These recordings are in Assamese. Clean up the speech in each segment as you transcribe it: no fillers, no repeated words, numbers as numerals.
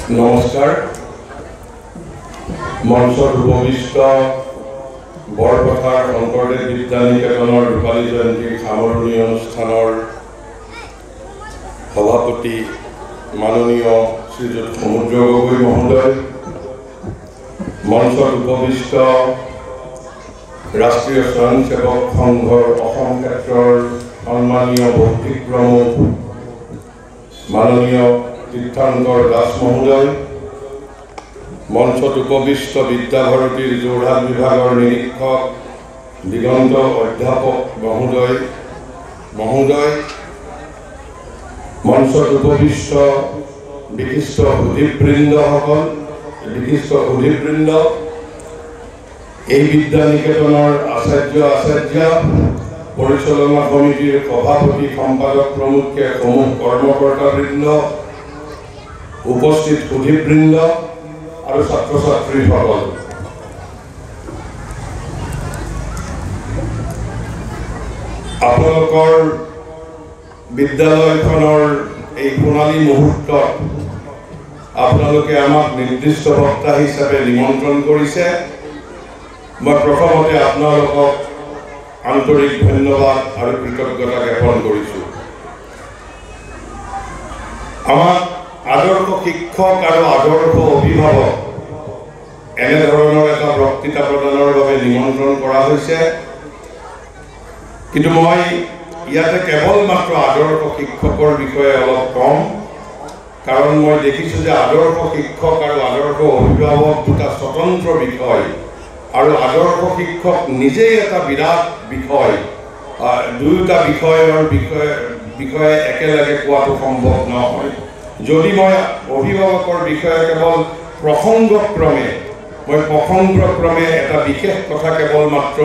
নমস্কাৰ মঞ্চত উপবিষ্ট বৰপথাৰ শংকৰদেৱ বিদ্যা নিকেতনৰ ৰূপালী জয়ন্তীৰ সামৰণি অনুষ্ঠানৰ সভাপতি মাননীয় শ্ৰীযুত সমুদ্ৰ গগৈ মহোদয়, মঞ্চত উপবিষ্ট ৰাষ্ট্ৰীয় স্বয়ংসেৱক সংঘৰ অসম ক্ষেত্ৰৰ সন্মানীয় ভৌতিক প্ৰমুখ মাননীয় তীৰ্থংকৰ দাস মহোদয়, মঞ্চত উপবিষ্ট বিদ্যাভাৰতীৰ যোৰহাট বিভাগৰ নিৰীক্ষক দিগন্ত অধ্যাপক মহোদয়, মঞ্চত উপবিষ্ট বিশিষ্ট সুধীবৃন্দ, এই বিদ্যা নিকেতনৰ আচাৰ্য পৰিচালনা সমিতিৰ সভাপতি সম্পাদক প্ৰমুখে সমূহ কৰ্মকৰ্তাবৃন্দ, উপস্থিত সুধীবৃন্দ আৰু ছাত্ৰ ছাত্ৰীসকল, আপোনালোকৰ বিদ্যালয়খনৰ এই সোণালী মুহূৰ্তত আপোনালোকে আমাক নিৰ্দিষ্ট বক্তা হিচাপে নিমন্ত্ৰণ কৰিছে। মই প্ৰথমতে আপোনালোকক আন্তৰিক ধন্যবাদ আৰু কৃতজ্ঞতা জ্ঞাপন কৰিছোঁ। আমাক আদৰ্শ শিক্ষক আৰু আদৰ্শ অভিভাৱক এনেধৰণৰ এটা বক্তৃতা প্ৰদানৰ বাবে নিমন্ত্ৰণ কৰা হৈছে, কিন্তু মই ইয়াতে কেৱল মাত্ৰ আদৰ্শ শিক্ষকৰ বিষয়ে অলপ কম, কাৰণ মই দেখিছোঁ যে আদৰ্শ শিক্ষক আৰু আদৰ্শ অভিভাৱক দুটা স্বতন্ত্ৰ বিষয়, আৰু আদৰ্শ শিক্ষক নিজেই এটা বিৰাট বিষয়। দুয়োটা বিষয়ে একেলগে কোৱাটো সম্ভৱ নহয়। যদি মই অভিভাৱকৰ বিষয়ে কেৱল প্ৰসংগক্ৰমে এটা বিশেষ কথা কেৱল মাত্ৰ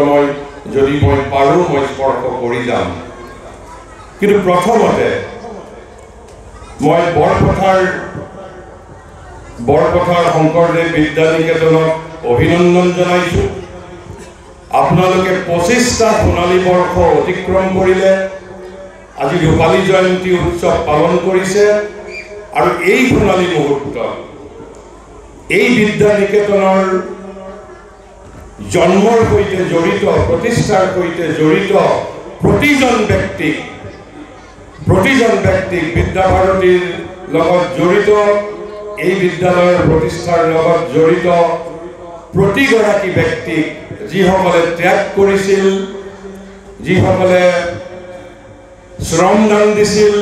যদি মই পাৰোঁ মই স্পৰ্শ কৰি যাম। কিন্তু প্ৰথমতে মই বৰপথাৰ শংকৰদেৱ বিদ্যা নিকেতনক অভিনন্দন জনাইছোঁ। আপোনালোকে 25টা সোণালী বৰ্ষ অতিক্ৰম কৰিলে, আজি ৰূপালী জয়ন্তী উৎসৱ পালন কৰিছে, আৰু এই সোণালী মুহূৰ্তত এই বিদ্যা নিকেতনৰ জন্মৰ সৈতে জড়িত, প্ৰতিষ্ঠাৰ সৈতে জড়িত প্ৰতিজন ব্যক্তিক বিদ্যাভাৰতীৰ লগত জড়িত, এই বিদ্যালয়ৰ প্ৰতিষ্ঠাৰ লগত জড়িত প্ৰতিগৰাকী ব্যক্তিক, যিসকলে ত্যাগ কৰিছিল, যিসকলে শ্ৰমদান দিছিল,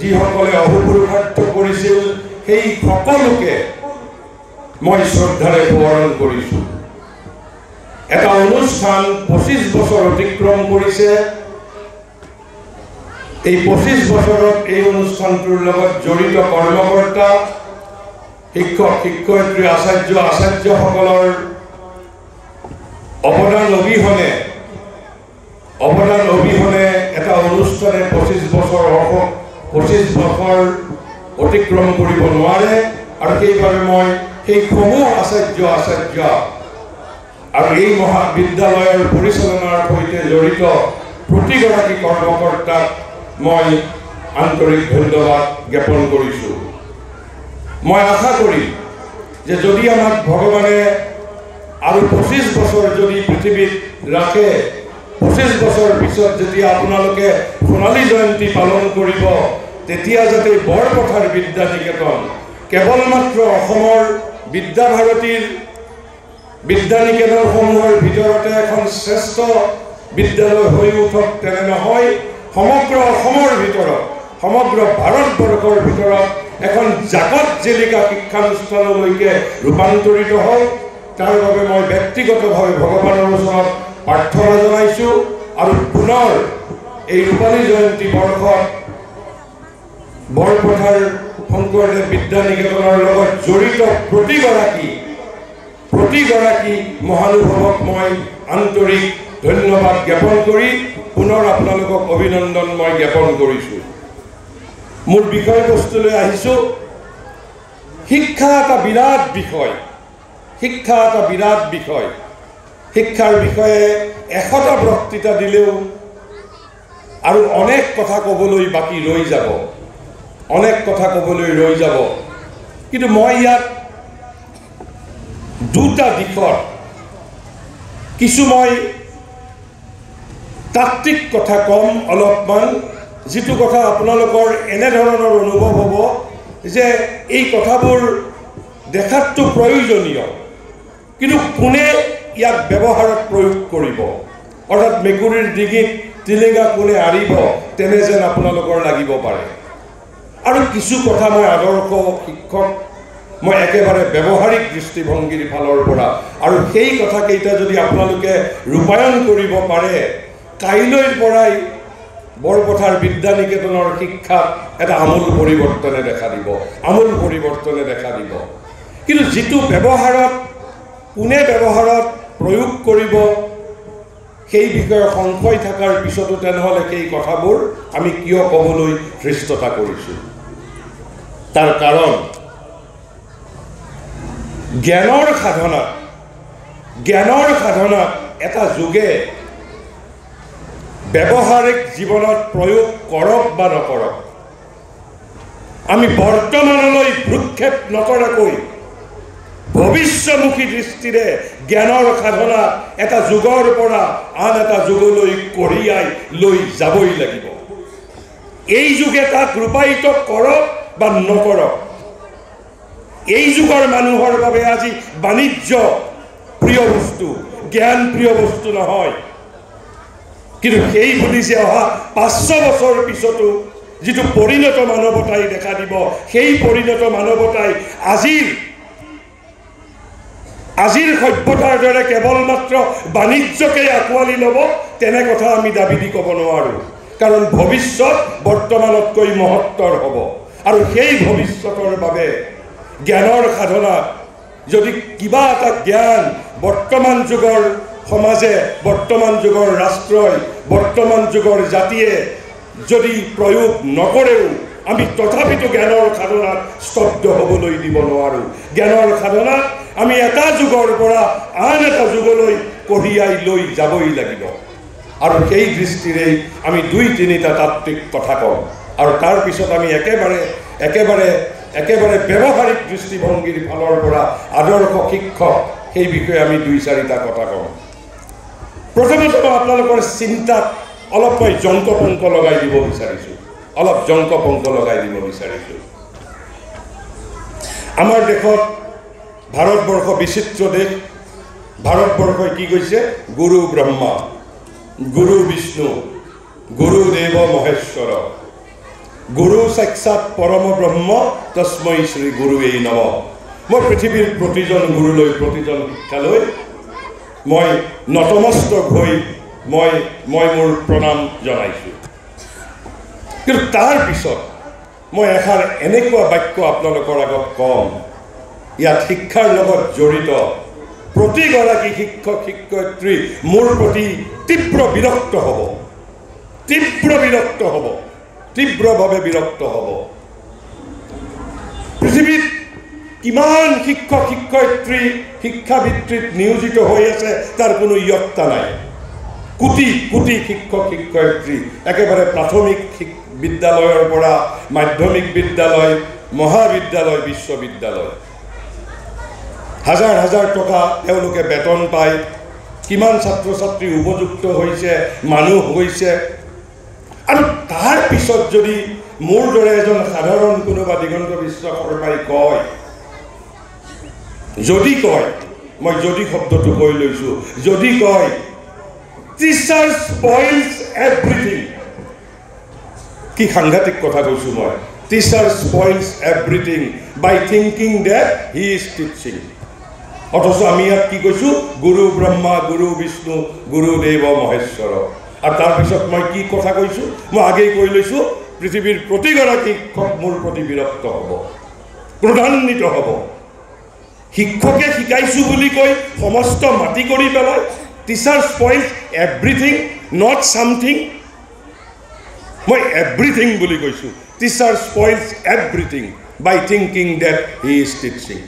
যিসকলে অহোপুৰুষাৰ্থ কৰিছিল, সেই সকলোকে মই শ্ৰদ্ধাৰে সোঁৱৰণ কৰিছোঁ। এটা অনুষ্ঠান 25 বছৰ অতিক্ৰম কৰিছে। এই 25 বছৰত এই অনুষ্ঠানটোৰ লগত জড়িত কৰ্মকৰ্তা, শিক্ষক শিক্ষয়িত্ৰী, আচাৰ্যসকলৰ অৱদান অবিহনে এটা অনুষ্ঠানে 25 বছৰ অতিক্ৰম কৰিব নোৱাৰে। আৰু সেইবাবে মই সেই সমূহ আচাৰ্য আৰু এই মহাবিদ্যালয়ৰ পৰিচালনাৰ সৈতে জড়িত প্ৰতিগৰাকী কৰ্মকৰ্তাক মই আন্তৰিক ধন্যবাদ জ্ঞাপন কৰিছোঁ। মই আশা কৰিম যে যদি আমাক ভগৱানে আৰু 25 বছৰ যদি পৃথিৱীত ৰাখে, 25 বছৰ পিছত যেতিয়া আপোনালোকে সোণালী জয়ন্তী পালন কৰিব, তেতিয়া যাতে বৰপথাৰ বিদ্যা নিকেতন কেৱল মাত্ৰ অসমৰ বিদ্যাভাৰতীৰ বিদ্যা নিকেতনসমূহৰ ভিতৰতে এখন শ্ৰেষ্ঠ বিদ্যালয় হৈ উঠক তেনে নহয়, সমগ্ৰ অসমৰ ভিতৰত, সমগ্ৰ ভাৰতবৰ্ষৰ ভিতৰত এখন জাকত জিলিকা শিক্ষানুষ্ঠানলৈকে ৰূপান্তৰিত হওক। তাৰ বাবে মই ব্যক্তিগতভাৱে ভগৱানৰ ওচৰত প্ৰাৰ্থনা জনাইছোঁ। আৰু পুনৰ এই ৰূপালী জয়ন্তী বৰ্ষত বৰপথাৰ শংকৰদেৱ বিদ্যা নিকেতনৰ লগত জড়িত প্ৰতিগৰাকী মহানুভৱক মই আন্তৰিক ধন্যবাদ জ্ঞাপন কৰি পুনৰ আপোনালোকক অভিনন্দন মই জ্ঞাপন কৰিছোঁ। মোৰ বিষয়বস্তুলৈ আহিছোঁ। শিক্ষা এটা বিৰাট বিষয়। শিক্ষাৰ বিষয়ে 100টা বক্তৃতা দিলেও আৰু অনেক কথা ক'বলৈ বাকী ৰৈ যাব। কিন্তু মই ইয়াত দুটা দিশত কিছু মই তাত্ত্বিক কথা কম অলপমান, যিটো কথা আপোনালোকৰ এনেধৰণৰ অনুভৱ হ'ব যে এই কথাবোৰ দেখাতটো প্ৰয়োজনীয়, কিন্তু কোনে ইয়াক ব্যৱহাৰত প্ৰয়োগ কৰিব, অৰ্থাৎ মেকুৰীৰ ডিঙিত টিলিঙা কোনে আৰিব, তেনে যেন আপোনালোকৰ লাগিব পাৰে। আৰু কিছু কথা মই আদৰ্শ শিক্ষক, মই একেবাৰে ব্যৱহাৰিক দৃষ্টিভংগীৰ ফালৰ পৰা, আৰু সেই কথাকেইটা যদি আপোনালোকে ৰূপায়ণ কৰিব পাৰে, কাইলৈৰ পৰাই বৰপথাৰ বিদ্যা নিকেতনৰ শিক্ষাত এটা আমূল পৰিৱৰ্তনে দেখা দিব, আমূল পৰিৱৰ্তনে দেখা দিব। কিন্তু যিটো ব্যৱহাৰত, কোনে ব্যৱহাৰত প্ৰয়োগ কৰিব, সেই বিষয়ে সংশয় থকাৰ পিছতো তেনেহ'লে সেই কথাবোৰ আমি কিয় ক'বলৈ ধৃষ্টতা কৰিছোঁ? তাৰ কাৰণ জ্ঞানৰ সাধনাত এটা যুগে ব্যৱহাৰিক জীৱনত প্ৰয়োগ কৰক বা নকৰক, আমি বৰ্তমানলৈ ভ্ৰূক্ষেপ নকৰাকৈ ভৱিষ্যমুখী দৃষ্টিৰে জ্ঞানৰ সাধনা এটা যুগৰ পৰা আন এটা যুগলৈ কঢ়িয়াই লৈ যাবই লাগিব। এই যুগে তাক ৰূপায়িত কৰক বা নকৰক, এই যুগৰ মানুহৰ বাবে আজি বাণিজ্য প্ৰিয় বস্তু, জ্ঞান প্ৰিয় বস্তু নহয়। কিন্তু সেই বুলি যে অহা 500 বছৰ পিছতো যিটো পৰিণত মানৱতাই দেখা দিব, সেই পৰিণত মানৱতাই আজিৰ সভ্যতাৰ দৰে কেৱল মাত্ৰ বাণিজ্যকেই আঁকোৱালি ল'ব, তেনে কথা আমি দাবী দি ক'ব নোৱাৰোঁ। কাৰণ ভৱিষ্যত বৰ্তমানতকৈ মহত্তৰ হ'ব, আৰু সেই ভৱিষ্যতৰ বাবে জ্ঞানৰ সাধনা, যদি কিবা এটা জ্ঞান বৰ্তমান যুগৰ সমাজে, বৰ্তমান যুগৰ ৰাষ্ট্ৰই, বৰ্তমান যুগৰ জাতিয়ে যদি প্ৰয়োগ নকৰেও, আমি তথাপিতো জ্ঞানৰ সাধনাত স্তব্ধ হ'বলৈ দিব নোৱাৰোঁ। জ্ঞানৰ সাধনাত আমি এটা যুগৰ পৰা আন এটা যুগলৈ কঢ়িয়াই লৈ যাবই লাগিব। আৰু সেই দৃষ্টিৰেই আমি 2-3টা তাত্ত্বিক কথা কওঁ, আৰু তাৰপিছত আমি একেবাৰে ব্যৱহাৰিক দৃষ্টিভংগীৰ ফালৰ পৰা আদৰ্শ শিক্ষক, সেই বিষয়ে আমি 2-4টা কথা কওঁ। প্ৰথমতে আপোনালোকৰ চিন্তাত অলপ মই জংকপংক লগাই দিব বিচাৰিছোঁ, আমাৰ দেশত, ভাৰতবৰ্ষ বিচিত্ৰ দেশ, ভাৰতবৰ্ষই কি কৈছে? গুৰু ব্ৰহ্মা, গুৰু বিষ্ণু, গুৰুদেৱ মহেশ্বৰ, গুৰু সাক্ষাৎ পৰম ব্ৰহ্ম, তস্मै শ্ৰী গুৰুৱেই নমঃ। মই পৃথিৱীৰ প্ৰতিজন গুৰুলৈ, প্ৰতিজন শিক্ষালৈ মই নতমস্তক হৈ মই মোৰ প্ৰণাম জনাইছোঁ। কিন্তু তাৰ পিছত মই এষাৰ এনেকুৱা বাক্য আপোনালোকৰ আগত কম, ইয়াত শিক্ষাৰ লগত জড়িত প্ৰতিগৰাকী শিক্ষক শিক্ষয়িত্ৰী মোৰ প্ৰতি তীব্ৰভাৱে বিৰক্ত হ'ব। পৃথিৱীত কিমান শিক্ষক শিক্ষয়িত্ৰী শিক্ষাবৃত্তিত নিয়োজিত হৈ আছে তাৰ কোনো ইয়ত্তা নাই। কোটি কোটি শিক্ষক শিক্ষয়িত্ৰী, একেবাৰে প্ৰাথমিক বিদ্যালয়ৰ পৰা মাধ্যমিক বিদ্যালয়, মহাবিদ্যালয়, বিশ্ববিদ্যালয়, হাজাৰ হাজাৰ টকা তেওঁলোকে বেতন পায়। কিমান ছাত্ৰ ছাত্ৰী উপযুক্ত হৈছে, মানুহ হৈছে, আৰু তাৰ পিছত যদি মোৰ দৰে এজন সাধাৰণ কোনোবা দিগন্ত বিশ্ব শৰ্মাই কয়, মই যদি শব্দটো কৈ লৈছোঁ, যদি কয় টিচাৰ স্পইলছ এভৰিথিং, কি সাংঘাতিক কথা কৈছোঁ মই। Teacher spoils everything by thinking that he is teaching. অথচ আমি ইয়াত কি কৈছোঁ? গুৰু ব্ৰহ্মা, গুৰু বিষ্ণু, গুৰুদেৱ মহেশ্বৰ। আৰু তাৰপিছত মই কি কথা কৈছোঁ? মই আগেই কৈ লৈছোঁ, পৃথিৱীৰ প্ৰতিগৰাকী শিক্ষক মোৰ প্ৰতি বিৰক্ত হ'ব, ক্ৰোধান্বিত হ'ব। শিক্ষকে শিকাইছোঁ বুলি কৈ সমস্ত মাটি কৰি পেলায়। Teacher spoils everything, not something. মই এভৰিথিং বুলি কৈছোঁ। Teacher spoils everything by thinking that he is teaching.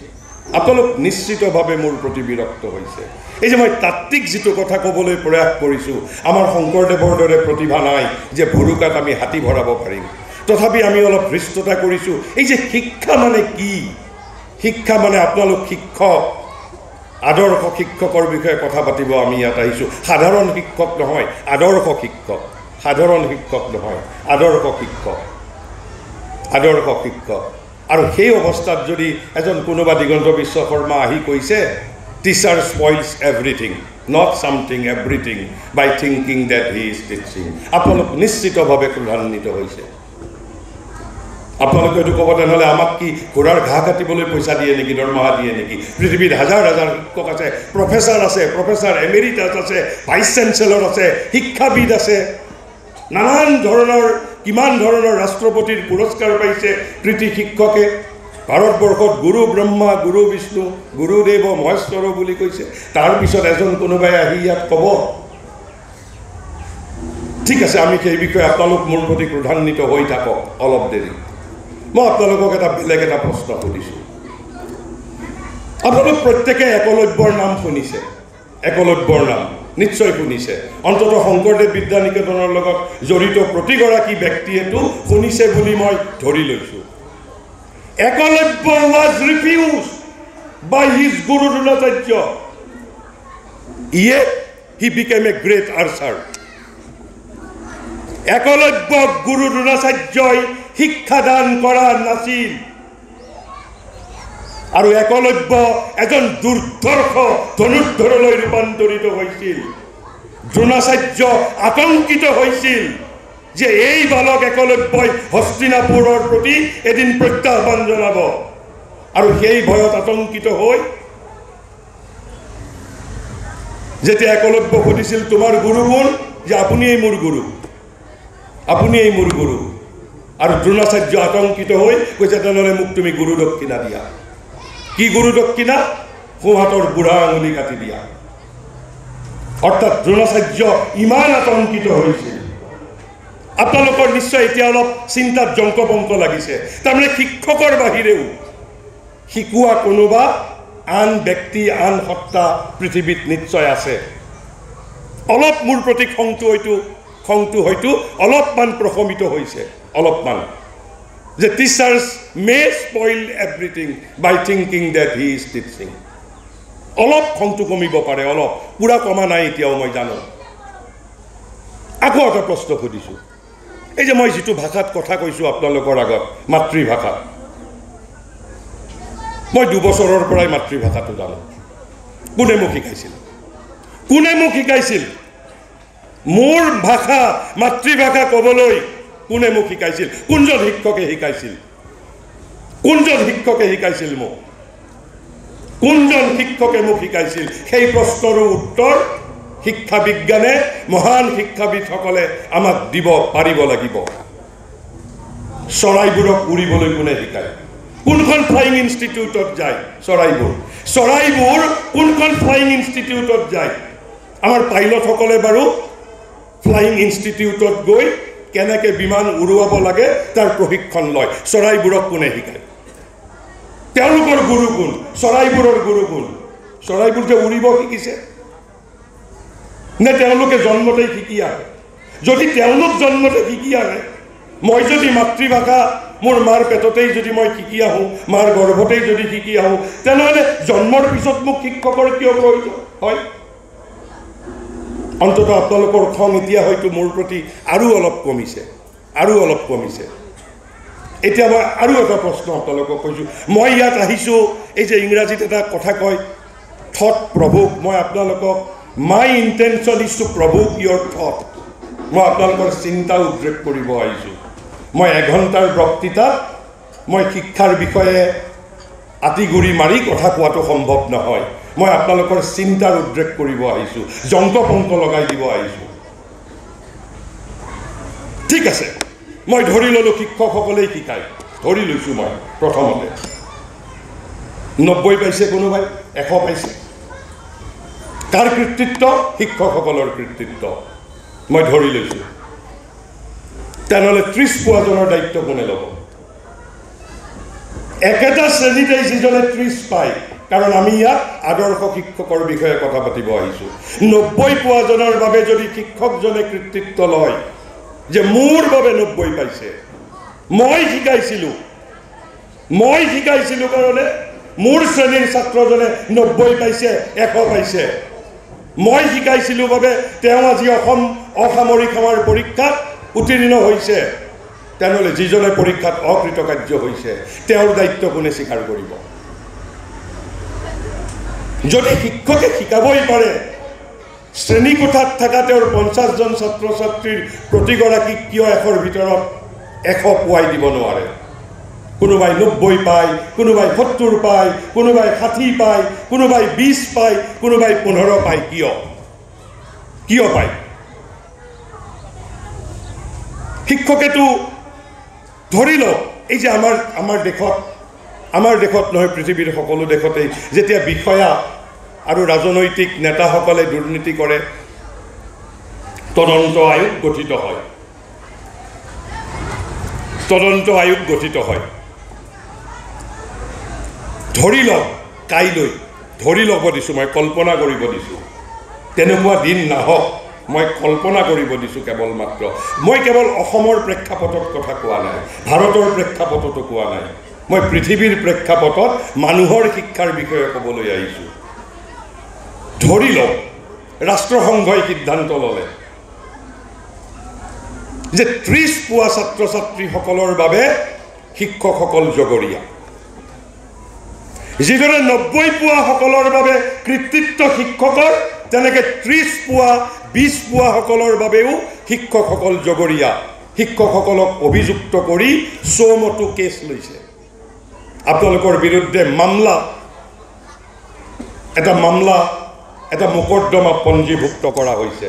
আপোনালোক নিশ্চিতভাৱে মোৰ প্ৰতি বিৰক্ত হৈছে। এই যে মই তাত্ত্বিক যিটো কথা ক'বলৈ প্ৰয়াস কৰিছোঁ, আমাৰ শংকৰদেৱৰ দৰে প্ৰতিভা নাই যে ভুৰুকাত আমি হাতী ভৰাব পাৰিম। তথাপি আমি অলপ ধৃষ্টতা কৰিছোঁ। এই যে শিক্ষা মানে কি, শিক্ষা মানে আপোনালোক শিক্ষক আদৰ্শ শিক্ষকৰ বিষয়ে কথা পাতিব আমি ইয়াত আহিছোঁ সাধাৰণ শিক্ষক নহয় আদৰ্শ শিক্ষক সাধাৰণ শিক্ষক নহয় আদৰ্শ শিক্ষক আৰু সেই অৱস্থাত যদি এজন কোনোবা দিগন্ত বিশ্ব শৰ্মা আহি কৈছে teacher spoils everything not something everything by thinking that he is teaching আপোনালোক নিশ্চিতভাৱে ক্ৰোধান্বিত হৈছে আপোনালোকে এইটো ক'ব তেনেহ'লে আমাক কি ঘোঁৰাৰ ঘাঁহ কাটিবলৈ পইচা দিয়ে নেকি দৰমহা দিয়ে নেকি পৃথিৱীত হাজাৰ হাজাৰ শিক্ষক আছে প্ৰফেচাৰ এমেৰিটাছ আছে ভাইচ চেঞ্চেলৰ আছে শিক্ষাবিদ আছে নানান ধৰণৰ কিমান ধৰণৰ ৰাষ্ট্ৰপতিৰ পুৰস্কাৰ পাইছে কৃতি শিক্ষকে ভাৰতবৰ্ষত গুৰু ব্ৰহ্মা গুৰু বিষ্ণু গুৰুদেৱ মহেশ্বৰ বুলি কৈছে তাৰপিছত এজন কোনোবাই আহি ইয়াত ক'ব ঠিক আছে আমি সেই বিষয়ে আপোনালোক মোৰ প্ৰতি ক্ৰোধান্বিত হৈ থাকক অলপ দেৰি মই আপোনালোকক বেলেগ এটা প্ৰশ্ন সুধিছোঁ আপোনালোক প্ৰত্যেকে একলব্যৰ নাম শুনিছে একলব্যৰ নাম নিশ্চয় শুনিছে অন্ততঃ শংকৰদেৱ বিদ্যা নিকেতনৰ লগত জড়িত প্ৰতিগৰাকী ব্যক্তিয়েতো শুনিছে বুলি মই ধৰি লৈছোঁ Eklavya was refused by his Guru Dronacharya yet he became a great archer Eklavya গুৰু দ্ৰোণাচাৰ্যই শিক্ষাদান কৰা নাছিল আৰু একলব্য এজন দুৰ্ধৰ্ষ ধনুৰ্ধৰলৈ ৰূপান্তৰিত হৈছিল দ্ৰোণাচাৰ্য আতংকিত হৈছিল যে এই বালক একলব্যই হস্তিনাপুৰৰ প্ৰতি এদিন প্ৰত্যাহ্বান জনাব আৰু সেই ভয়ত আতংকিত হৈ যেতিয়া একলব্য সুধিছিল তোমাৰ গুৰু কোন যে আপুনিয়েই মোৰ গুৰু আৰু দ্ৰোণাচাৰ্য আতংকিত হৈ কৈছে তেনেহ'লে মোক তুমি গুৰু দক্ষিণা দিয়া কি গুৰু দক্ষিণা সোঁহাতৰ বুঢ়া আঙুলি কাটি দিয়া অৰ্থাৎ দ্ৰোণাচাৰ্য ইমান আতংকিত হৈছিল আপোনালোকৰ নিশ্চয় এতিয়া অলপ চিন্তাত জংকপংক লাগিছে তাৰমানে শিক্ষকৰ বাহিৰেও শিকোৱা কোনোবা আন ব্যক্তি আন সত্তা পৃথিৱীত নিশ্চয় আছে অলপ মোৰ প্ৰতি খংটো হয়তো অলপমান প্ৰশমিত হৈছে অলপমান যে teachers may spoil everything by thinking that he is teaching অলপ খংটো কমিব পাৰে অলপ পুৰা কমা নাই এতিয়াও মই জানো আকৌ এটা প্ৰশ্ন সুধিছোঁ এই যে মই যিটো ভাষাত কথা কৈছোঁ আপোনালোকৰ আগত মাতৃভাষাত মই 2 বছৰৰ পৰাই মাতৃভাষাটো জানো কোনে মোক শিকাইছিল মোৰ ভাষা মাতৃভাষা ক'বলৈ কোনে মোক শিকাইছিল কোনজন শিক্ষকে মোক শিকাইছিল সেই প্ৰশ্নৰো উত্তৰ শিক্ষা বিজ্ঞানে মহান শিক্ষাবিদসকলে আমাক দিব পাৰিব লাগিব চৰাইবোৰক উৰিবলৈ কোনে শিকায় কোনখন ফ্লাইং ইনষ্টিটিউটত যায় চৰাইবোৰ কোনখন ফ্লাইং ইনষ্টিটিউটত যায় আমাৰ পাইলটসকলে বাৰু ফ্লাইং ইনষ্টিটিউটত গৈ কেনেকৈ বিমান উৰুৱাব লাগে তাৰ প্ৰশিক্ষণ লয় চৰাইবোৰক কোনে শিকায় তেওঁলোকৰ গুৰু কোন চৰাইবোৰৰ গুৰু কোন চৰাইবোৰ যে উৰিব শিকিছে নে তেওঁলোকে জন্মতেই শিকি আহে যদি তেওঁলোক জন্মতে শিকি আহে মই যদি মাতৃভাষা মোৰ মাৰ পেটতেই যদি মই শিকি আহোঁ মাৰ গৰ্ভতেই যদি শিকি আহোঁ তেনেহ'লে জন্মৰ পিছত মোক শিক্ষকৰ কিয় প্ৰয়োজন হয় অন্ততঃ আপোনালোকৰ খং এতিয়া হয়তো মোৰ প্ৰতি আৰু অলপ কমিছে এতিয়া মই আৰু এটা প্ৰশ্ন আপোনালোকক কৈছোঁ মই ইয়াত আহিছোঁ এই যে ইংৰাজীত এটা কথা কয় থট প্ৰভোক মই আপোনালোকক my intention is to provoke your thought মই আপোনালোকৰ চিন্তা উদ্ৰেক কৰিব আহিছোঁ মই 1 ঘণ্টাৰ বক্তৃতাত মই শিক্ষাৰ বিষয়ে আতিগুৰি মাৰি কথা কোৱাটো সম্ভৱ নহয় মই আপোনালোকৰ চিন্তাৰ উদ্ৰেক কৰিব আহিছোঁ জংকপংক লগাই দিব আহিছোঁ ঠিক আছে মই ধৰি ল'লোঁ শিক্ষকসকলেই শিকায় ধৰি লৈছোঁ মই প্ৰথমতে 90 পাইছে কোনোবাই 100 পাইছে কাৰ কৃতিত্ব শিক্ষকসকলৰ কৃতিত্ব মই ধৰি লৈছোঁ তেনেহ'লে 30 পোৱাজনৰ দায়িত্ব কোনে ল'ব একেটা শ্ৰেণীতে যিজনে 30 পায় কাৰণ আমি ইয়াত আদৰ্শ শিক্ষকৰ বিষয়ে কথা পাতিব আহিছোঁ 90 পোৱাজনৰ বাবে যদি শিক্ষকজনে কৃতিত্ব লয় যে মোৰ বাবে 90 পাইছে মই শিকাইছিলোঁ কাৰণে মোৰ শ্ৰেণীৰ ছাত্ৰজনে 90 পাইছে, 100 পাইছে। মই শিকাইছিলোঁ বাবে তেওঁ আজি অসম অসামৰিক সেৱাৰ পৰীক্ষাত উত্তীৰ্ণ হৈছে। তেনেহ'লে যিজনে পৰীক্ষাত অকৃতকাৰ্য হৈছে তেওঁৰ দায়িত্ব কোনে স্বীকাৰ কৰিব? যদি শিক্ষকে শিকাবই পাৰে, শ্ৰেণীকোঠাত থকা তেওঁৰ 50জন ছাত্ৰ ছাত্ৰীৰ প্ৰতিগৰাকীক কিয় 100ৰ ভিতৰত 100 পোৱাই দিব নোৱাৰে? কোনোবাই 90 পায়, কোনোবাই 70 পায়, কোনোবাই 60 পায়, কোনোবাই 20 পায়, কোনোবাই 15 পায়। কিয় পায়? শিক্ষকেতো ধৰি লওক, এই যে আমাৰ দেশত নহয়, পৃথিৱীৰ সকলো দেশতেই যেতিয়া বিষয়া আৰু ৰাজনৈতিক নেতাসকলে দুৰ্নীতি কৰে, তদন্ত আয়োগ গঠিত হয়। ধৰি লওক কাইলৈ, ধৰি ল'ব দিছোঁ, মই কল্পনা কৰিব দিছোঁ, তেনেকুৱা দিন নাহক, মই কল্পনা কৰিব দিছোঁ কেৱল মাত্ৰ। মই কেৱল অসমৰ প্ৰেক্ষাপটত কথা কোৱা নাই, ভাৰতৰ প্ৰেক্ষাপটতো কোৱা নাই, মই পৃথিৱীৰ প্ৰেক্ষাপটত মানুহৰ শিক্ষাৰ বিষয়ে ক'বলৈ আহিছোঁ। ধৰি লওক ৰাষ্ট্ৰসংঘই সিদ্ধান্ত ল'লে যে 30 পোৱা ছাত্ৰ ছাত্ৰীসকলৰ বাবে শিক্ষকসকল জগৰীয়া, যিদৰে 90 পোৱাসকলৰ বাবে কৃতিত্ব শিক্ষকৰ, তেনেকৈ 30 পোৱা 20 পোৱাসকলৰ বাবেও শিক্ষকসকল জগৰীয়া। শিক্ষকসকলক অভিযুক্ত কৰি চৌমতো কেছ লৈছে। আপোনালোকৰ বিৰুদ্ধে এটা মোকদ্দমা পঞ্জীভুক্ত কৰা হৈছে।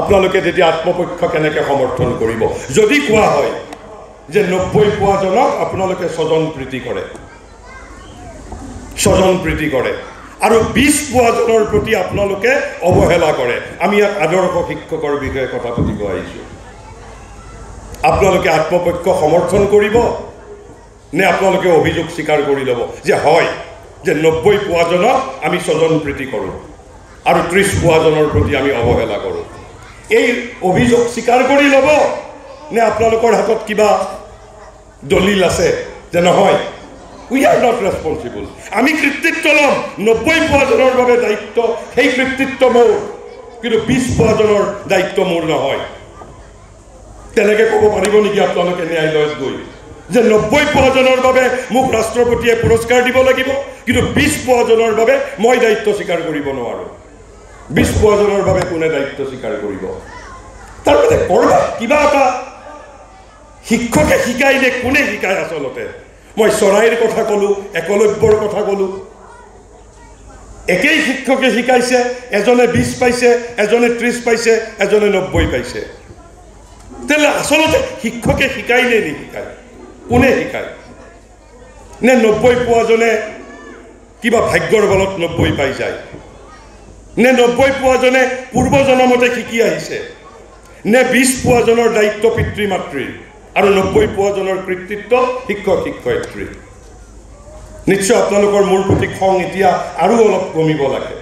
আপোনালোকে তেতিয়া আত্মপক্ষ কেনেকৈ সমৰ্থন কৰিব? যদি কোৱা হয় যে 90 পোৱাজনক আপোনালোকে স্বজন প্ৰীতি কৰে আৰু 20 পোৱাজনৰ প্ৰতি আপোনালোকে অৱহেলা কৰে। আমি ইয়াত আদৰ্শ শিক্ষকৰ বিষয়ে কথা পাতিব আহিছোঁ। আপোনালোকে আত্মপক্ষ সমৰ্থন কৰিব নে আপোনালোকে অভিযোগ স্বীকাৰ কৰি ল'ব যে হয়, যে 90 পোৱাজনক আমি স্বজন প্ৰীতি কৰোঁ আৰু 30 পোৱাজনৰ প্ৰতি আমি অৱহেলা কৰোঁ? এই অভিযোগ স্বীকাৰ কৰি ল'ব নে আপোনালোকৰ হাতত কিবা দলিল আছে যে নহয়, উই আৰ নট ৰেছপনচিবল, আমি কৃতিত্ব ল'ম, 90 পোৱাজনৰ বাবে দায়িত্ব, সেই কৃতিত্ব মোৰ, কিন্তু 20 পোৱাজনৰ দায়িত্ব মোৰ নহয়? তেনেকৈ ক'ব পাৰিব নেকি আপোনালোকে ন্যায়ালয়ত গৈ যে 90 পোৱাজনৰ বাবে মোক ৰাষ্ট্ৰপতিয়ে পুৰস্কাৰ দিব লাগিব, কিন্তু 20 পোৱাজনৰ বাবে মই দায়িত্ব স্বীকাৰ কৰিব নোৱাৰোঁ? 20 পোৱাজনৰ বাবে কোনে দায়িত্ব স্বীকাৰ কৰিব? তাৰমানে ক'ৰবাত কিবা এটা শিক্ষকে শিকাই নে কোনে শিকায় আচলতে? মই চৰাইৰ কথা ক'লোঁ, একলব্যৰ কথা ক'লোঁ, একেই শিক্ষকে শিকাইছে, এজনে 20 পাইছে, এজনে 30 পাইছে, এজনে 90 পাইছে। তেতিয়াহ'লে আচলতে শিক্ষকে শিকাই নে নিশিকায়? কোনে শিকায়? নে 90 পোৱাজনে কিবা ভাগ্যৰ বলত 90 পাই যায়? নে 90 পোৱাজনে পূৰ্বজনমতে শিকি আহিছে? নে 20 পোৱাজনৰ দায়িত্ব পিতৃ মাতৃৰ আৰু 90 পোৱাজনৰ কৃতিত্ব শিক্ষক শিক্ষয়িত্ৰী? নিশ্চয় আপোনালোকৰ মোৰ প্ৰতি খং এতিয়া আৰু অলপ কমিব লাগে।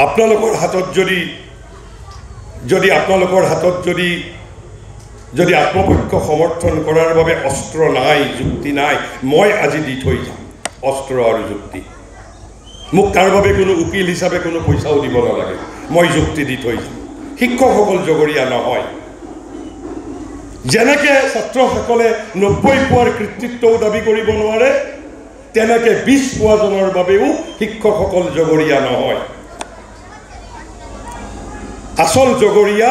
আপোনালোকৰ হাতত যদি আত্মপক্ষ সমৰ্থন কৰাৰ বাবে অস্ত্ৰ নাই, যুক্তি নাই, মই আজি দি থৈ যাম অস্ত্ৰ আৰু যুক্তি। মোক তাৰ বাবে কোনো উকিল হিচাপে কোনো পইচাও দিব নালাগে, মই যুক্তি দি থৈ যাম। শিক্ষকসকল জগৰীয়া নহয়। যেনেকৈ ছাত্ৰসকলে 90 পোৱাৰ কৃতিত্বও দাবী কৰিব নোৱাৰে, তেনেকৈ 20 পোৱাজনৰ বাবেও শিক্ষকসকল জগৰীয়া নহয়। আচল জগৰীয়া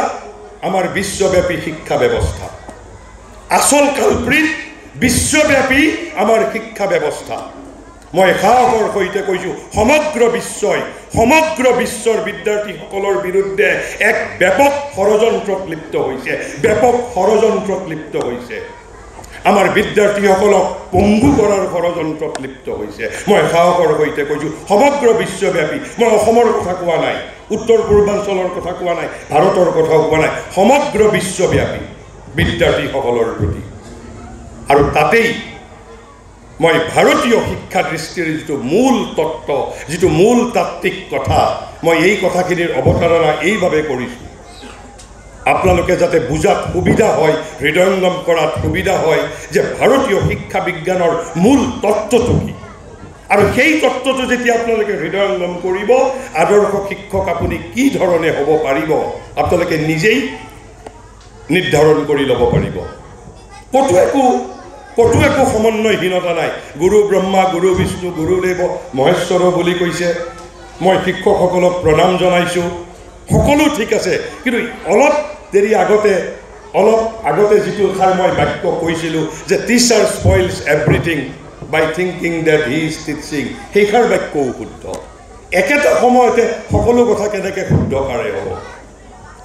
আমাৰ বিশ্বব্যাপী শিক্ষা ব্যৱস্থা, আসল কালপ্ৰিট বিশ্বব্যাপী আমাৰ শিক্ষা ব্যৱস্থা। মই সাহসৰ সৈতে কৈছোঁ, সমগ্ৰ বিশ্বৰ বিদ্যাৰ্থীসকলৰ বিৰুদ্ধে এক ব্যাপক ষড়যন্ত্ৰত লিপ্ত হৈছে, আমাৰ বিদ্যাৰ্থীসকলক পংগু কৰাৰ ষড়যন্ত্ৰত লিপ্ত হৈছে। মই সাহসৰ সৈতে কৈছোঁ, সমগ্ৰ বিশ্বব্যাপী, মই অসমৰ কথা কোৱা নাই, উত্তৰ পূৰ্বাঞ্চলৰ কথা কোৱা নাই, ভাৰতৰ কথাও কোৱা নাই, সমগ্ৰ বিশ্বব্যাপী বিদ্যাৰ্থীসকলৰ প্ৰতি। আৰু তাতেই মই ভাৰতীয় শিক্ষা দৃষ্টিৰ যিটো মূল তত্ত্ব, যিটো মূল তাত্ত্বিক কথা, মই এই কথাখিনিৰ অৱতাৰণা এইভাৱে কৰিছোঁ। আপোনালোকে যাতে বুজাত সুবিধা হয়, হৃদয়ঙ্গম কৰাত সুবিধা হয় যে ভাৰতীয় শিক্ষা বিজ্ঞানৰ মূল তত্ত্বটো কি। আৰু সেই তত্ত্বটো যেতিয়া আপোনালোকে হৃদয়ঙ্গম কৰিব, আদৰ্শ শিক্ষক আপুনি কি ধৰণে হ'ব পাৰিব আপোনালোকে নিজেই নিৰ্ধাৰণ কৰি ল'ব পাৰিব। ক'তো একো সমন্বয়হীনতা নাই। গুৰু ব্ৰহ্মা, গুৰু বিষ্ণু, গুৰুদেৱ মহেশ্বৰ বুলি কৈছে। মই শিক্ষকসকলক প্ৰণাম জনাইছোঁ, সকলো ঠিক আছে। কিন্তু অলপ দেৰি আগতে যিটো ঠাই মই বাক্য কৈছিলোঁ যে teacher spoils everything by thinking that he is teaching, সেইষাৰ বাক্যও শুদ্ধ। একেটা সময়তে সকলো কথা কেনেকৈ শুদ্ধকাৰে হ'ব?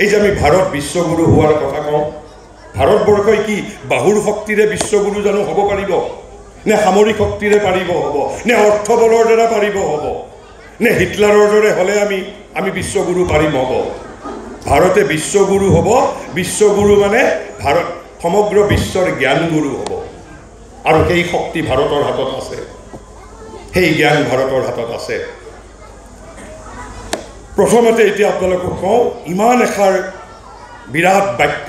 এই যে আমি ভাৰত বিশ্বগুৰু হোৱাৰ কথা কওঁ, ভাৰতবৰ্ষই কি বাহুৰ শক্তিৰে বিশ্বগুৰু জানো হ'ব পাৰিব? নে সামৰিক শক্তিৰে পাৰিব হ'ব? নে অৰ্থবলৰ দ্বাৰা পাৰিব হ'ব? নে হিটলাৰৰ দৰে হ'লে আমি বিশ্বগুৰু পাৰিম হ'ব? ভাৰতে বিশ্বগুৰু হ'ব। বিশ্বগুৰু মানে ভাৰত সমগ্ৰ বিশ্বৰ জ্ঞানগুৰু হ'ব। আৰু সেই শক্তি ভাৰতৰ হাতত আছে, সেই জ্ঞান ভাৰতৰ হাতত আছে। প্ৰথমতে এতিয়া আপোনালোকক কওঁ, ইমান এষাৰ বিৰাট বাক্য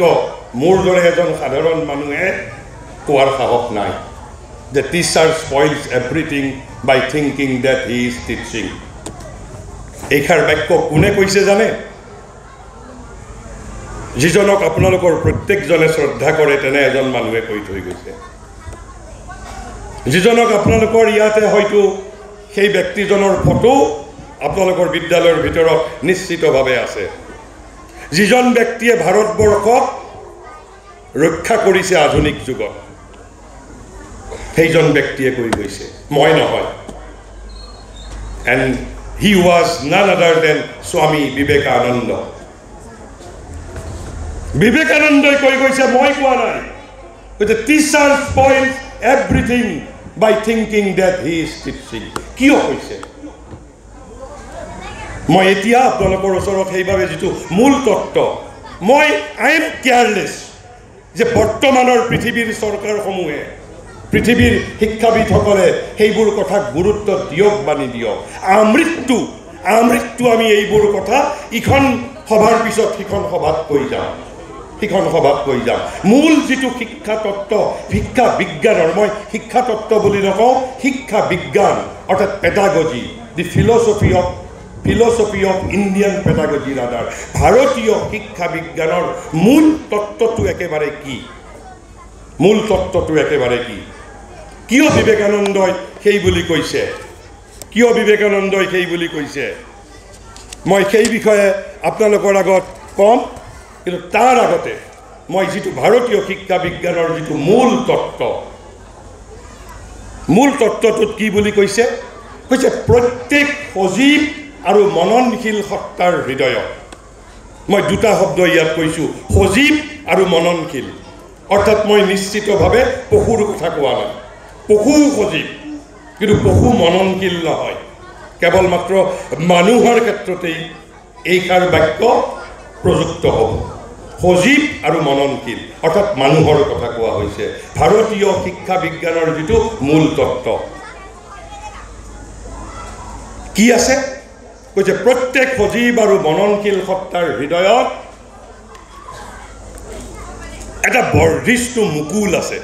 মোৰ দৰে এজন সাধাৰণ মানুহে কোৱাৰ সাহস নাই যে teacher spoils everything by thinking that he is teaching. এইষাৰ বাক্য কোনে কৈছে জানে? যিজনক আপোনালোকৰ প্ৰত্যেকজনে শ্ৰদ্ধা কৰে তেনে এজন মানুহে কৈ থৈ গৈছে। যিজনক আপোনালোকৰ ইয়াতে হয়তো সেই ব্যক্তিজনৰ ফটো আপোনালোকৰ বিদ্যালয়ৰ ভিতৰত নিশ্চিতভাৱে আছে। যিজন ব্যক্তিয়ে ভাৰতবৰ্ষক ৰক্ষা কৰিছে আধুনিক যুগত, সেইজন ব্যক্তিয়ে কৈ গৈছে, মই নহয়। এণ্ড হি ৱাজ নান আদাৰ দেন স্বামী বিবেকানন্দ। বিবেকানন্দই কৈ গৈছে, মই কোৱা নাই। Teacher spoils everything by thinking that he is teaching. কিয় কৈছে? মই এতিয়া আপোনালোকৰ ওচৰত সেইবাবে যিটো মূল তত্ত্ব, আই এম কেয়াৰলেছ যে বৰ্তমানৰ পৃথিৱীৰ চৰকাৰসমূহে, পৃথিৱীৰ শিক্ষাবিদসকলে সেইবোৰ কথাক গুৰুত্ব দিয়ক বা নিদিয়ক। আমৃত্যু আমি এইবোৰ কথা ইখন সভাৰ পিছত সিখন সভাত কৈ যাম। মূল যিটো শিক্ষা তত্ত্ব, শিক্ষা বিজ্ঞানৰ, মই শিক্ষা তত্ত্ব বুলি নকওঁ, শিক্ষা বিজ্ঞান অৰ্থাৎ pedagogy, the philosophy of Indian pedagogy rather, ভাৰতীয় শিক্ষা বিজ্ঞানৰ মূল তত্ত্বটো একেবাৰে কি? কিয় বিবেকানন্দই সেই বুলি কৈছে? মই সেই বিষয়ে আপোনালোকৰ আগত কম। কিন্তু তাৰ আগতে মই যিটো ভাৰতীয় শিক্ষা বিজ্ঞানৰ যিটো মূল তত্ত্বটোত কি বুলি কৈছে প্ৰত্যেক সজীৱ আৰু মননশীল সত্তাৰ হৃদয়ত। মই দুটা শব্দ ইয়াত কৈছোঁ, সজীৱ আৰু মননশীল। অৰ্থাৎ মই নিশ্চিতভাৱে পশুৰ কথা কোৱা নাই। পশুও সজীৱ, কিন্তু পশু মননশীল নহয়। কেৱল মাত্ৰ মানুহৰ ক্ষেত্ৰতেই এইষাৰ বাক্য প্ৰযুক্ত হ'ব। সজীৱ আৰু মননশীল অৰ্থাৎ মানুহৰ কথা কোৱা হৈছে। ভাৰতীয় শিক্ষা বিজ্ঞানৰ যিটো মূল তত্ত্ব কি আছে? কৈছে প্ৰত্যেক সজীৱ আৰু মননশীল সত্তাৰ হৃদয়ত এটা বৰ্ধিষ্ণু মুকুল আছে।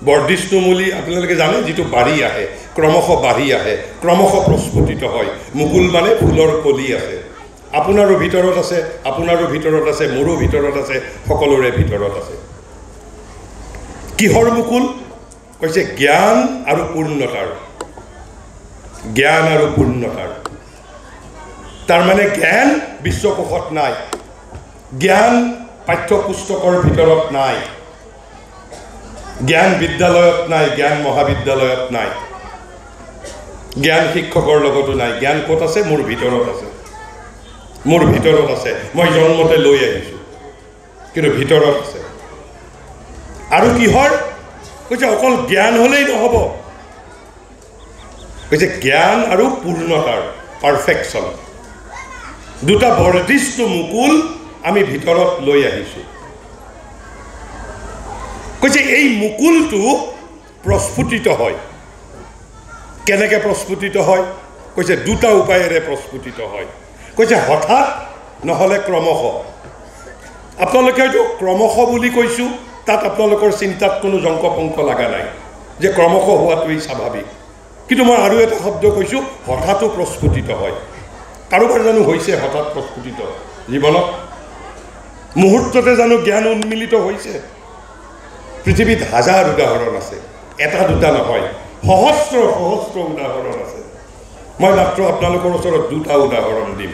বৰ্ধিষ্ণু বুলি আপোনালোকে জানে, যিটো বাঢ়ি আহে, ক্ৰমশ বাঢ়ি আহে, ক্ৰমশ প্ৰস্ফুটিত হয়। মুকুল মানে ফুলৰ কলি আছে। আপোনাৰো ভিতৰত আছে, মোৰো ভিতৰত আছে, সকলোৰে ভিতৰত আছে। কিহৰ মুকুল? কৈছে জ্ঞান আৰু পূৰ্ণতাৰ। তাৰমানে জ্ঞান বিশ্বকোষত নাই, জ্ঞান পাঠ্যপুস্তকৰ ভিতৰত নাই, জ্ঞান বিদ্যালয়ত নাই, জ্ঞান মহাবিদ্যালয়ত নাই, জ্ঞান শিক্ষকৰ লগতো নাই। জ্ঞান ক'ত আছে? মোৰ ভিতৰত আছে। মই জন্মতে লৈ আহিছোঁ, কিন্তু ভিতৰত আছে। আৰু কিহৰ? কৈছে অকল জ্ঞান হ'লেই নহ'ব, কৈছে জ্ঞান আৰু পূৰ্ণতাৰ, পাৰফেকশ্যন। দুটা বৰ্ধিষ্ণু মুকুল আমি ভিতৰত লৈ আহিছোঁ। কৈছে এই মুকুলটো প্ৰস্ফুটিত হয়। কেনেকৈ প্ৰস্ফুটিত হয়? কৈছে দুটা উপায়েৰে প্ৰস্ফুটিত হয়। কৈছে হঠাৎ নহ'লে ক্ৰমশ। আপোনালোকে হয়তো ক্ৰমশ বুলি কৈছোঁ, তাত আপোনালোকৰ চিন্তাত কোনো জংক পংক লগা নাই যে ক্ৰমশ হোৱাটোৱেই স্বাভাৱিক। কিন্তু মই আৰু এটা শব্দ কৈছোঁ, হঠাতো প্ৰস্ফুটিত হয়। কাৰোবাৰ জানো হৈছে হঠাৎ প্ৰস্ফুটিত জীৱনত? মুহূৰ্ততে জানো জ্ঞান উন্মিলিত হৈছে? পৃথিৱীত হাজাৰ উদাহৰণ আছে, এটা দুটা নহয়, সহস্ৰ সহস্ৰ উদাহৰণ আছে। মই মাত্ৰ আপোনালোকৰ ওচৰত দুটা উদাহৰণ দিম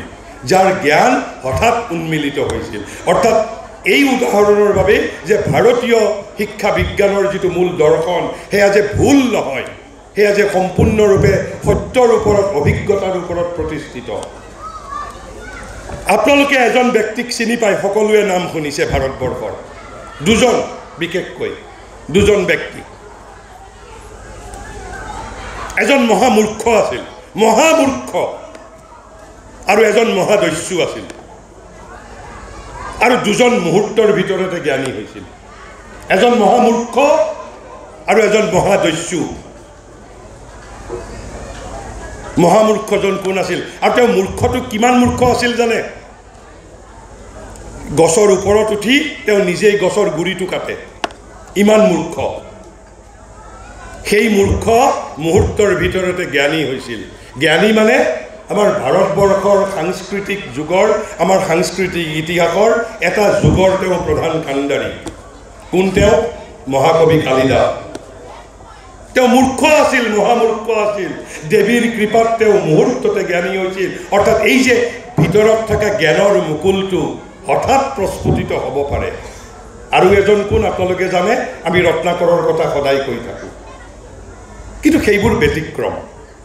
যাৰ জ্ঞান হঠাৎ উন্মিলিত হৈছিল। অৰ্থাৎ এই উদাহৰণৰ বাবে যে ভাৰতীয় শিক্ষা বিজ্ঞানৰ যিটো মূল দৰ্শন সেয়া যে ভুল নহয়, সেয়া যে সম্পূৰ্ণৰূপে সত্যৰ ওপৰত, অভিজ্ঞতাৰ ওপৰত প্ৰতিষ্ঠিত। আপোনালোকে এজন ব্যক্তিক চিনি পায়, সকলোৱে নাম শুনিছে ভাৰতবৰ্ষৰ, দুজন, বিশেষকৈ দুজন ব্যক্তি। এজন মহামূৰ্খ আছিল, মহামূৰ্খ, আৰু এজন মহাদস্যু আছিল। আৰু দুজন মুহূৰ্তৰ ভিতৰতে জ্ঞানী হৈছিল, এজন মহামূৰ্খ আৰু এজন মহাদস্যু। মহামূৰ্খজন কোন আছিল? আৰু তেওঁ মূৰ্খটো কিমান মূৰ্খ আছিল জানে? গছৰ ওপৰত উঠি তেওঁ নিজেই গছৰ গুৰিটো কাটে, ইমান মূৰ্খ। সেই মূৰ্খ মুহূৰ্তৰ ভিতৰতে জ্ঞানী হৈছিল। জ্ঞানী মানে আমাৰ ভাৰতবৰ্ষৰ সাংস্কৃতিক যুগৰ, আমাৰ সাংস্কৃতিক ইতিহাসৰ এটা যুগৰ তেওঁ প্ৰধান কাণ্ডাৰী। কোন তেওঁ? মহাকবি কালিদাস। তেওঁ মূৰ্খ আছিল, মহামূৰ্খ আছিল। দেৱীৰ কৃপাত তেওঁ মুহূৰ্ততে জ্ঞানী হৈছিল। অৰ্থাৎ এই যে ভিতৰত থকা জ্ঞানৰ মুকুলটো হঠাৎ প্ৰস্ফুটিত হ'ব পাৰে। আৰু এজন কোন আপোনালোকে জানে? আমি ৰত্নাকৰৰ কথা সদায় কৈ থাকোঁ, কিন্তু সেইবোৰ ব্যতিক্ৰম।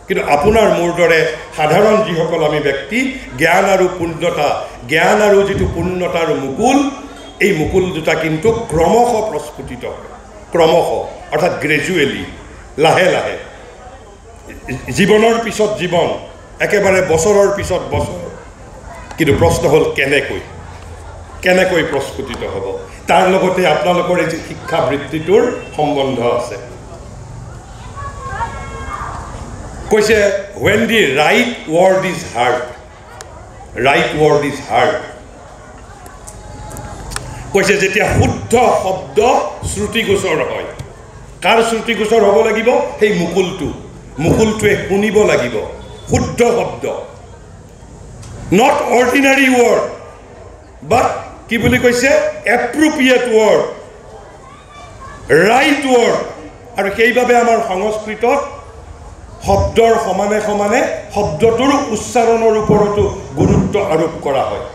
কিন্তু আপোনাৰ মোৰ দৰে সাধাৰণ যিসকল আমি ব্যক্তি, জ্ঞান আৰু পূৰ্ণতা, জ্ঞান আৰু যিটো পূৰ্ণতাৰ মুকুল, এই মুকুল দুটা কিন্তু ক্ৰমশ প্ৰস্ফুটিত হয়, ক্ৰমশ, অৰ্থাৎ গ্ৰেজুৱেলি, লাহে লাহে, জীৱনৰ পিছত জীৱন, একেবাৰে বছৰৰ পিছত বছৰ। কিন্তু প্ৰশ্ন হ'ল কেনেকৈ, কেনেকৈ প্ৰস্ফুটিত হ'ব? তাৰ লগতে আপোনালোকৰ এই শিক্ষাবৃত্তিটোৰ সম্বন্ধ আছে। কৈছে when the right word is heard, right word is heard, কৈছে যেতিয়া শুদ্ধ শব্দ শ্ৰুতিগোচৰ হয়। কাৰ শ্ৰুতিগোচৰ হ'ব লাগিব? সেই মুকুলটো, মুকুলটোৱে শুনিব লাগিব শুদ্ধ শব্দ, not ordinary word, but কি বুলি কৈছে? appropriate word, right word। আৰু সেইবাবে আমাৰ সংস্কৃতত শব্দৰ সমানে সমানে শব্দটোৰ উচ্চাৰণৰ ওপৰতো গুৰুত্ব আৰোপ কৰা হয়।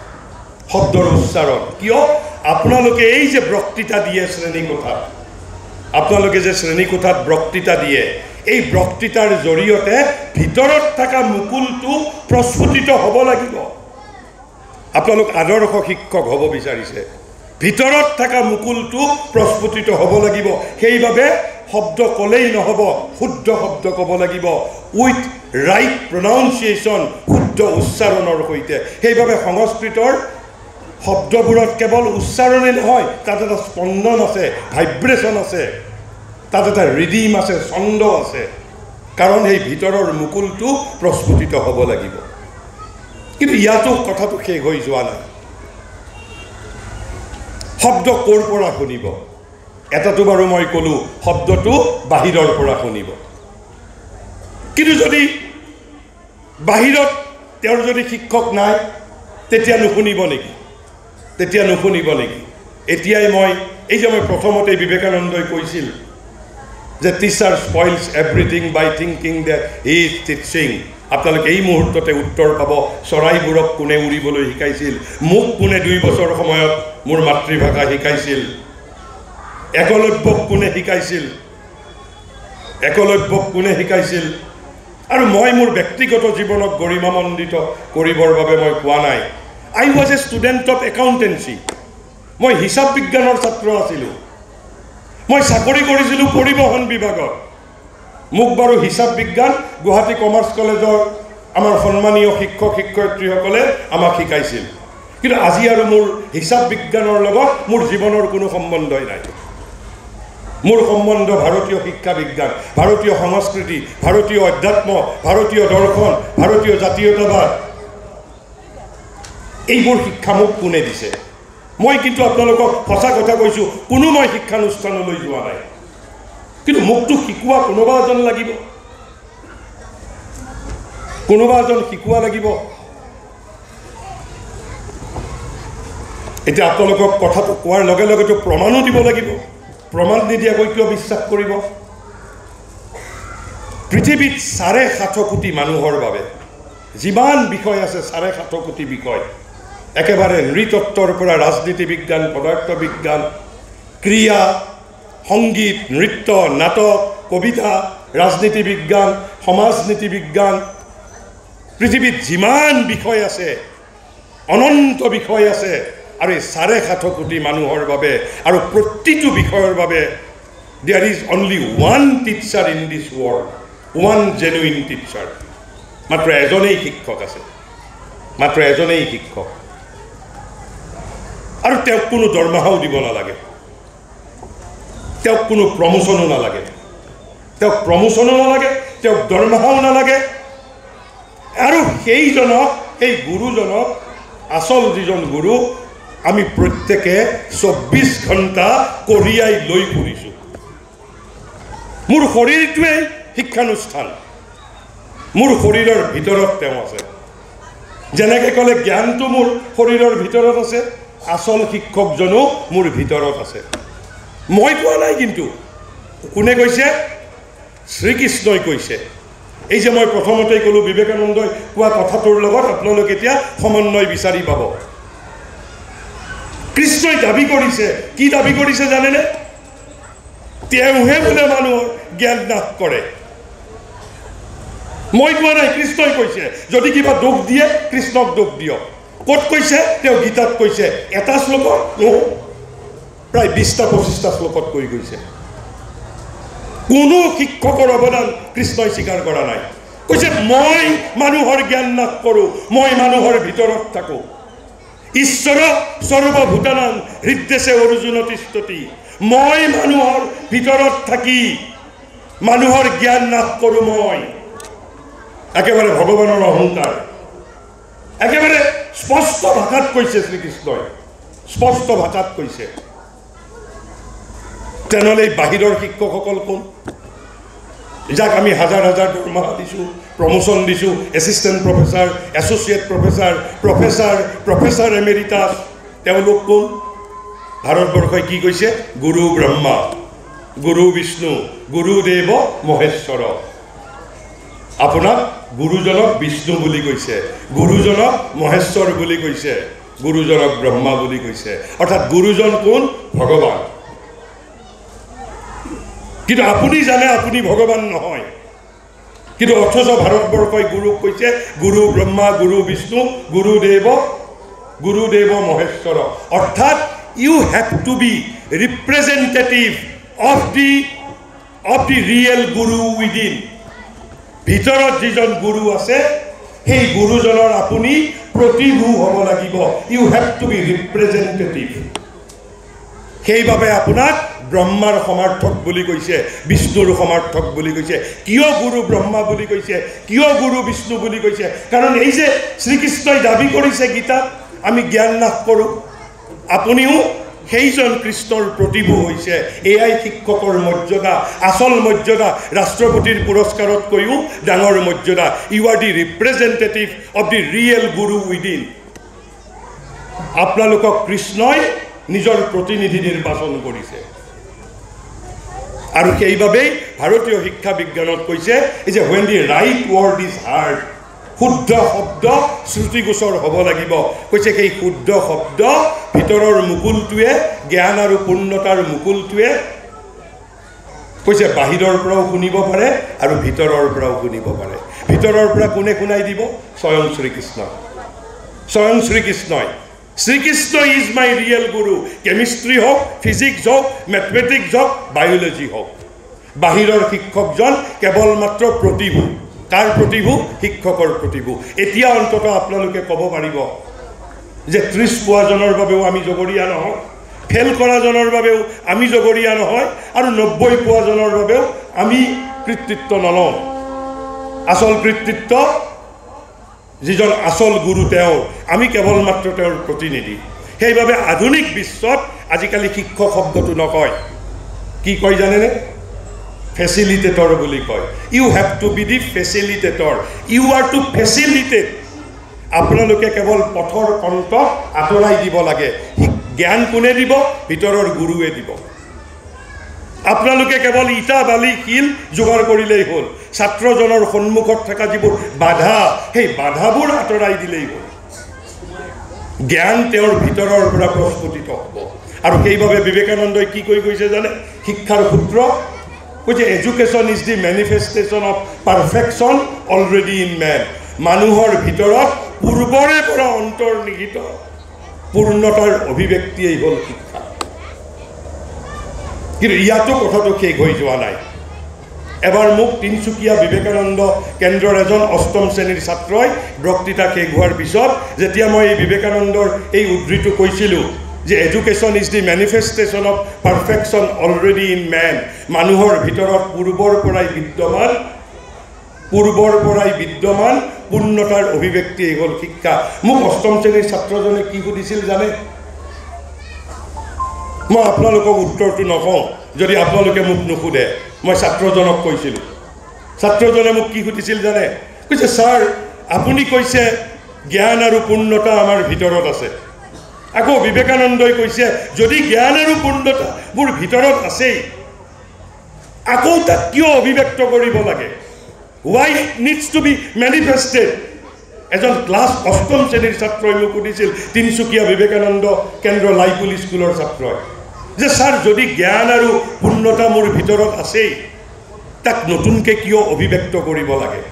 শব্দৰ উচ্চাৰণ কিয়? আপোনালোকে এই যে বক্তৃতা দিয়ে শ্ৰেণীকোঠাত, আপোনালোকে যে শ্ৰেণীকোঠাত বক্তৃতা দিয়ে, এই বক্তৃতাৰ জৰিয়তে ভিতৰত থকা মুকুলটো প্ৰস্ফুটিত হ'ব লাগিব। আপোনালোক আদৰ্শ শিক্ষক হ'ব বিচাৰিছে, ভিতৰত থকা মুকুলটো প্ৰস্ফুটিত হ'ব লাগিব। সেইবাবে শব্দ ক'লেই নহ'ব, শুদ্ধ শব্দ ক'ব লাগিব, উইথ ৰাইট প্ৰনাউন্সিয়েশ্যন, শুদ্ধ উচ্চাৰণৰ সৈতে। সেইবাবে সংস্কৃতৰ শব্দবোৰত কেৱল উচ্চাৰণে নহয়, তাত এটা স্পন্দন আছে, ভাইব্ৰেশ্যন আছে, তাত এটা ৰিডিম আছে, ছন্দ আছে। কাৰণ সেই ভিতৰৰ মুকুলটো প্ৰস্ফুটিত হ'ব লাগিব। কিন্তু ইয়াতো কথাটো শেষ হৈ যোৱা নাই। শব্দ ক'ৰ পৰা শুনিব? এটাতো বাৰু মই ক'লোঁ, শব্দটো বাহিৰৰ পৰা শুনিব। কিন্তু যদি বাহিৰত তেওঁৰ যদি শিক্ষক নাই, তেতিয়া নুশুনিব নেকি? তেতিয়া নুশুনিব নেকি? এতিয়াই মই এই যে মই প্ৰথমতে বিবেকানন্দই কৈছিল যে teacher spoils everything by thinking that he is teaching. আপোনালোকে এই মুহূৰ্ততে উত্তৰ পাব, চৰাইবোৰক কোনে উৰিবলৈ শিকাইছিল? মোক কোনে 2 বছৰ সময়ত মোৰ মাতৃভাষা শিকাইছিল? একলব্যক কোনে শিকাইছিল? একলব্যক কোনে শিকাইছিল? আৰু মই মোৰ ব্যক্তিগত জীৱনক গৰিমামণ্ডিত কৰিবৰ বাবে মই কোৱা নাই। I was a student of accountancy. মই হিচাপ বিজ্ঞানৰ ছাত্ৰ আছিলোঁ। মই চাকৰি কৰিছিলোঁ পৰিবহণ বিভাগত। মোক বাৰু হিচাপ বিজ্ঞান গুৱাহাটী কমাৰ্চ কলেজৰ আমাৰ সন্মানীয় শিক্ষক শিক্ষয়িত্ৰীসকলে আমাক শিকাইছিল। কিন্তু আজি আৰু মোৰ হিচাপ বিজ্ঞানৰ লগত মোৰ জীৱনৰ কোনো সম্বন্ধই নাই। মোৰ সম্বন্ধ ভাৰতীয় শিক্ষা বিজ্ঞান, ভাৰতীয় সংস্কৃতি, ভাৰতীয় অধ্যাত্ম, ভাৰতীয় দৰ্শন, ভাৰতীয় জাতীয়তাবাদ। এইবোৰ শিক্ষা মোক কোনে দিছে? মই কিন্তু আপোনালোকক সঁচা কথা কৈছোঁ, কোনো মই শিক্ষানুষ্ঠানলৈ যোৱা নাই, কিন্তু মোকতো শিকোৱা কোনোবা এজন লাগিব, কোনোবা এজন শিকোৱা লাগিব। এতিয়া আপোনালোকক কথাটো কোৱাৰ লগে লগেতো প্ৰমাণো দিব লাগিব। প্ৰমাণ নিদিয়াকৈ কিয় বিশ্বাস কৰিব? পৃথিৱীত 7.5 কোটি মানুহৰ বাবে যিমান বিষয় আছে, 7.5 কোটি বিষয়, একেবাৰে নৃতত্বৰ পৰা ৰাজনীতি বিজ্ঞান, পদাৰ্থ বিজ্ঞান, ক্ৰীড়া, সংগীত, নৃত্য, নাটক, কবিতা, ৰাজনীতি বিজ্ঞান, সমাজনীতি বিজ্ঞান, পৃথিৱীত যিমান বিষয় আছে, অনন্ত বিষয় আছে, আৰু এই 7.5 কোটি মানুহৰ বাবে, আৰু প্ৰতিটো বিষয়ৰ বাবে there is only one teacher in this world, one genuine teacher. মাত্ৰ এজনেই শিক্ষক আছে, মাত্ৰ এজনেই শিক্ষক, আৰু তেওঁক কোনো দৰমহাও দিব নালাগে, তেওঁক কোনো প্ৰমোচনো নালাগে, তেওঁক প্ৰমোচনো নালাগে, তেওঁক দৰমহাও নালাগে। আৰু সেইজনক, সেই গুৰুজনক, আচল যিজন গুৰু, আমি প্ৰত্যেকে 24 ঘণ্টা কঢ়িয়াই লৈ ফুৰিছোঁ। মোৰ শৰীৰটোৱেই শিক্ষানুষ্ঠান, মোৰ শৰীৰৰ ভিতৰত তেওঁ আছে। যেনেকৈ ক'লে জ্ঞানটো মোৰ শৰীৰৰ ভিতৰত আছে, আচল শিক্ষকজনো মোৰ ভিতৰত আছে। মই কোৱা নাই, কিন্তু কোনে কৈছে? শ্ৰীকৃষ্ণই কৈছে। এই যে মই প্ৰথমতেই ক'লোঁ, বিবেকানন্দই কোৱা কথাটোৰ লগত আপোনালোকে এতিয়া সমন্বয় বিচাৰি পাব। কৃষ্ণই দাবী কৰিছে, কি দাবী কৰিছে জানেনে? তেওঁহে বোলে মানুহৰ জ্ঞান নাশ কৰে। মই কোৱা নাই, কৃষ্ণই কৈছে। যদি কিবা দোষ দিয়ে, কৃষ্ণক দোষ দিয়ক। ক'ত কৈছে? তেওঁ গীতাত কৈছে। এটা শ্লোকত প্ৰায় 20টা-25টা শ্লোকত কৈ গৈছে। কোনো শিক্ষকৰ অৱদান কৃষ্ণই স্বীকাৰ কৰা নাই। কৈছে মই মানুহৰ জ্ঞান নাশ কৰোঁ, মই মানুহৰ ভিতৰত থাকোঁ। ঈশ্বৰ সৰ্বভূতানাং হৃদ্দেশে অৰ্জুন তিষ্ঠতি। মই মানুহৰ ভিতৰত থাকি মানুহৰ জ্ঞান নাশ কৰোঁ। মই একেবাৰে ভগৱানৰ অহংকাৰ, একেবাৰে স্পষ্ট ভাষাত কৈছে শ্ৰীকৃষ্ণই, স্পষ্ট ভাষাত কৈছে। তেনেহ'লে বাহিৰৰ শিক্ষকসকল কোন? যাক আমি হাজাৰ হাজাৰ দৰমহা দিছোঁ, প্ৰমোশ্যন দিছোঁ, assistant professor, associate professor, professor এমেৰিটাছ, তেওঁলোক কোন? ভাৰতবৰ্ষই কি কৈছে? গুৰু ব্ৰহ্মা, গুৰু বিষ্ণু, গুৰুদেৱ মহেশ্বৰ। আপোনাক গুৰুজনক বিষ্ণু বুলি কৈছে, গুৰুজনক মহেশ্বৰ বুলি কৈছে, গুৰুজনক ব্ৰহ্মা বুলি কৈছে। অৰ্থাৎ গুৰুজন কোন? ভগৱান। কিন্তু আপুনি জানে আপুনি ভগৱান নহয়, কিন্তু অথচ ভাৰতবৰ্ষই গুৰুক কৈছে গুৰু ব্ৰহ্মা, গুৰু বিষ্ণু, গুৰুদেৱ মহেশ্বৰ। অৰ্থাৎ you have to be representative of the real guru within. ভিতৰত যিজন গুৰু আছে, সেই গুৰুজনৰ আপুনি প্ৰতিভূ হ'ব লাগিব। You have to be representative. সেইবাবে আপোনাক ব্ৰহ্মাৰ সমাৰ্থক বুলি কৈছে, বিষ্ণুৰ সমাৰ্থক বুলি কৈছে। কিয় গুৰু ব্ৰহ্মা বুলি কৈছে, কিয় গুৰু বিষ্ণু বুলি কৈছে? কাৰণ এই যে শ্ৰীকৃষ্ণই দাবী কৰিছে গীতাত আমি জ্ঞান লাভ কৰোঁ, আপুনিও সেইজন কৃষ্ণৰ প্ৰতিভূ হৈছে। এয়াই শিক্ষকৰ মৰ্যাদা, আচল মৰ্যাদা। ৰাষ্ট্ৰপতিৰ পুৰস্কাৰতকৈও ডাঙৰ মৰ্যাদা। You are the representative of the real guru within. আপোনালোকক কৃষ্ণই নিজৰ প্ৰতিনিধি নিৰ্বাচন কৰিছে, আৰু সেইবাবেই ভাৰতীয় শিক্ষা বিজ্ঞানত কৈছে যে when the right word is hard, শুদ্ধ শব্দ শ্ৰুতিগোচৰ হ'ব লাগিব। কৈছে সেই শুদ্ধ শব্দ ভিতৰৰ মুকুলটোৱে, জ্ঞান আৰু পূৰ্ণতাৰ মুকুলটোৱে কৈছে বাহিৰৰ পৰাও শুনিব পাৰে আৰু ভিতৰৰ পৰাও শুনিব পাৰে। ভিতৰৰ পৰা কোনে শুনাই দিব? স্বয়ং শ্ৰীকৃষ্ণ, স্বয়ং শ্ৰীকৃষ্ণই। Shrikrishna is my real Guru. Chemistry হওক, ফিজিক্স হওক, মেথমেটিক্স হওক, বায়'লজি হওক, বাহিৰৰ শিক্ষকজন কেৱল মাত্ৰ প্ৰতিভূ। কাৰ প্ৰতিভূ? শিক্ষকৰ প্ৰতিভূ। এতিয়া অন্তত আপোনালোকে ক'ব পাৰিব যে 30 পোৱাজনৰ বাবেও আমি জগৰীয়া নহয়, ফেল কৰাজনৰ বাবেও আমি জগৰীয়া নহয়, আৰু 90 পোৱাজনৰ বাবেও আমি কৃতিত্ব নলওঁ। আচল কৃতিত্ব যিজন আচল গুৰু তেওঁৰ, আমি কেৱল মাত্ৰ তেওঁৰ প্ৰতিনিধি। সেইবাবে আধুনিক বিশ্বত আজিকালি শিক্ষক শব্দটো নকয়, কি কয় জানেনে? ফেচিলিটেটৰ বুলি কয়। You have to be the facilitator, you are to facilitate. আপোনালোকে কেৱল পথৰ কণ্ঠ আঁতৰাই দিব লাগে। জ্ঞান কোনে দিব? ভিতৰৰ গুৰুৱে দিব। আপোনালোকে কেৱল ইটা বালি শিল যোগাৰ কৰিলেই হ'ল। ছাত্ৰজনৰ সন্মুখত থকা যিবোৰ বাধা, সেই বাধাবোৰ আঁতৰাই দিলেই হ'ল। জ্ঞান তেওঁৰ ভিতৰৰ পৰা প্ৰস্ফুটিত হ'ব। আৰু সেইবাবে বিবেকানন্দই কি কৈ গৈছে জানে? শিক্ষাৰ সূত্ৰ কৈছে, education is the manifestation of perfection already in man. মানুহৰ ভিতৰত পূৰ্বৰে পৰা অন্তৰ্নিহিত পূৰ্ণতাৰ অভিব্যক্তিয়েই হ'ল শিক্ষা। কিন্তু ইয়াতো কথাটো শেষ হৈ যোৱা নাই। এবাৰ মোক তিনিচুকীয়া বিবেকানন্দ কেন্দ্ৰৰ এজন অষ্টম শ্ৰেণীৰ ছাত্ৰই বক্তৃতা শেষ হোৱাৰ পিছত যেতিয়া মই এই বিবেকানন্দৰ এই উদ্ধৃতিটো কৈছিলোঁ যে education is the manifestation of perfection already in man, মানুহৰ ভিতৰত পূৰ্বৰ পৰাই বিদ্যমান পূৰ্ণতাৰ অভিব্যক্তি হ'ল শিক্ষা। মোক অষ্টম শ্ৰেণীৰ ছাত্ৰজনে কি সুধিছিল জানে? মই আপোনালোকক উত্তৰটো নকওঁ যদি আপোনালোকে মোক নুসুধে। মই ছাত্ৰজনক কৈছিলোঁ। ছাত্ৰজনে মোক কি সুধিছিল জানে? কৈছে, ছাৰ আপুনি কৈছে জ্ঞান আৰু পূৰ্ণতা আমাৰ ভিতৰত আছে। আকৌ বিবেকানন্দই কৈছে যদি জ্ঞান আৰু পূৰ্ণতা মোৰ ভিতৰত আছেই, আকৌ তাক কিয় অভিব্যক্ত কৰিব লাগে? Why it needs to be manifested? এজন ক্লাছ অষ্টম শ্ৰেণীৰ ছাত্ৰই মোক সুধিছিল, তিনিচুকীয়া বিবেকানন্দ কেন্দ্ৰ লাইপুল স্কুলৰ ছাত্ৰই, যে ছাৰ যদি জ্ঞান আৰু পূৰ্ণতা মোৰ ভিতৰত আছেই, তাক নতুনকৈ কিয় অভিব্যক্ত কৰিব লাগে?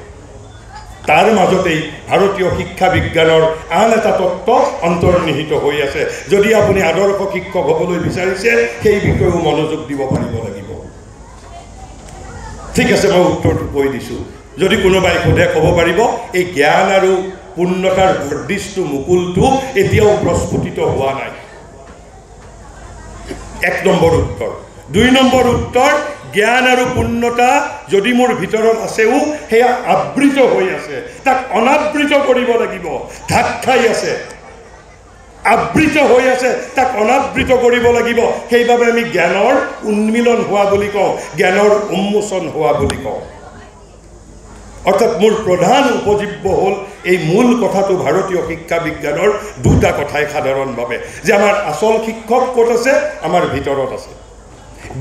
তাৰ মাজতেই ভাৰতীয় শিক্ষা বিজ্ঞানৰ আন এটা তত্ত্ব অন্তৰ্নিহিত হৈ আছে। যদি আপুনি আদৰ্শ শিক্ষক হ'বলৈ বিচাৰিছে, সেই বিষয়েও মনোযোগ দিব পাৰিব লাগিব। ঠিক আছে, মই উত্তৰটো কৈ দিছোঁ। যদি কোনোবাই সোধে ক'ব পাৰিব, এই জ্ঞান আৰু পূৰ্ণতাৰ বৰ্ধিষ্ঠ মুকুলটো এতিয়াও প্ৰস্ফুটিত হোৱা নাই। 1 নম্বৰ উত্তৰ। 2 নম্বৰ উত্তৰ, জ্ঞান আৰু পূৰ্ণতা যদি মোৰ ভিতৰত আছেও সেয়া আবৃত হৈ আছে, তাক অনাবৃত কৰিব লাগিব। ঢাক খাই আছে, আবৃত হৈ আছে, তাক অনাবৃত কৰিব লাগিব। সেইবাবে আমি জ্ঞানৰ উন্মিলন হোৱা বুলি কওঁ, জ্ঞানৰ উন্মোচন হোৱা বুলি কওঁ। অৰ্থাৎ মোৰ প্ৰধান উপজীব্য হ'ল এই মূল কথাটো ভাৰতীয় শিক্ষা বিজ্ঞানৰ 2টা কথাই সাধাৰণভাৱে, যে আমাৰ আচল শিক্ষক ক'ত আছে? আমাৰ ভিতৰত আছে।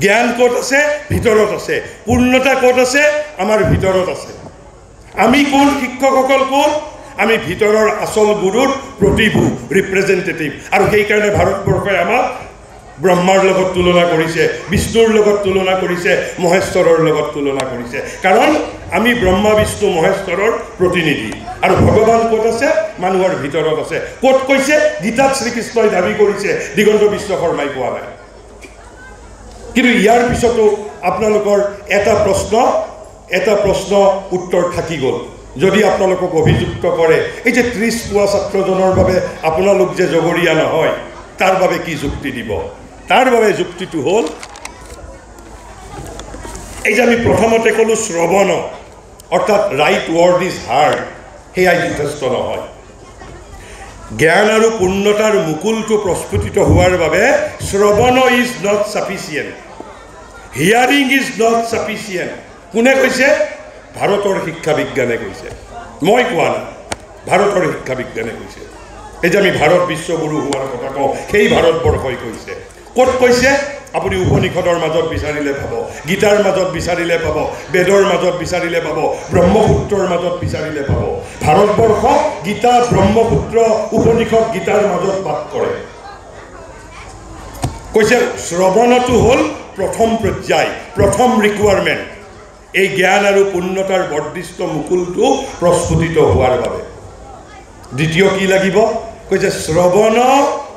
জ্ঞান ক'ত আছে? ভিতৰত আছে। পূৰ্ণতা ক'ত আছে? আমাৰ ভিতৰত আছে। আমি কোন? শিক্ষকসকল কোন? আমি ভিতৰৰ আচল গুৰুৰ প্ৰতিভূ, ৰিপ্ৰেজেণ্টেটিভ। আৰু সেইকাৰণে ভাৰতবৰ্ষই আমাক ব্ৰহ্মাৰ লগত তুলনা কৰিছে, বিষ্ণুৰ লগত তুলনা কৰিছে, মহেশ্বৰৰ লগত তুলনা কৰিছে। কাৰণ আমি ব্ৰহ্মা বিষ্ণু মহেশ্বৰৰ প্ৰতিনিধি। আৰু ভগৱান ক'ত আছে? মানুহৰ ভিতৰত আছে। ক'ত কৈছে? গীতাত শ্ৰীকৃষ্ণই দাবী কৰিছে, দিগন্ত বিশ্ব শৰ্মাই কোৱা নাই। কিন্তু ইয়াৰ পিছতো আপোনালোকৰ এটা প্ৰশ্ন উত্তৰ থাকি গ'ল। যদি আপোনালোকক অভিযুক্ত কৰে, এই যে 30 পোৱা ছাত্ৰজনৰ বাবে আপোনালোক যে জগৰীয়া নহয়, তাৰ বাবে কি যুক্তি দিব? তাৰ বাবে যুক্তিটো হ'ল, এই যে আমি প্ৰথমতে ক'লোঁ শ্ৰৱণ, অৰ্থাৎ ৰাইট ৱৰ্ড ইজ হাৰ্ড, সেয়াই যথেষ্ট নহয়। জ্ঞান আৰু পূৰ্ণতাৰ মুকুলটো প্ৰস্ফুটিত হোৱাৰ বাবে শ্ৰৱণ is not sufficient, hearing is not sufficient. কোনে কৈছে? ভাৰতৰ শিক্ষা বিজ্ঞানে কৈছে, মই কোৱা নাই, ভাৰতৰ শিক্ষা বিজ্ঞানে কৈছে। এই যে আমি ভাৰত বিশ্বগুৰু হোৱাৰ কথা কওঁ, সেই ভাৰতবৰ্ষই কৈছে। ক'ত কৈছে? আপুনি উপনিষদৰ মাজত বিচাৰিলে পাব, গীতাৰ মাজত বিচাৰিলে পাব, বেদৰ মাজত বিচাৰিলে পাব, ব্ৰহ্মসূত্ৰৰ মাজত বিচাৰিলে পাব। ভাৰতবৰ্ষ গীতা, ব্ৰহ্মসূত্ৰ, উপনিষদ, গীতাৰ মাজত বাস কৰে। কৈছে শ্ৰৱণটো হ'ল প্ৰথম পৰ্যায়, প্ৰথম ৰিকুৱাৰমেণ্ট, এই জ্ঞান আৰু পূৰ্ণতাৰ বৰ্ধিষ্ঠ মুকুলটো প্ৰস্ফুটিত হোৱাৰ বাবে। দ্বিতীয় কি লাগিব? কৈছে শ্ৰৱণ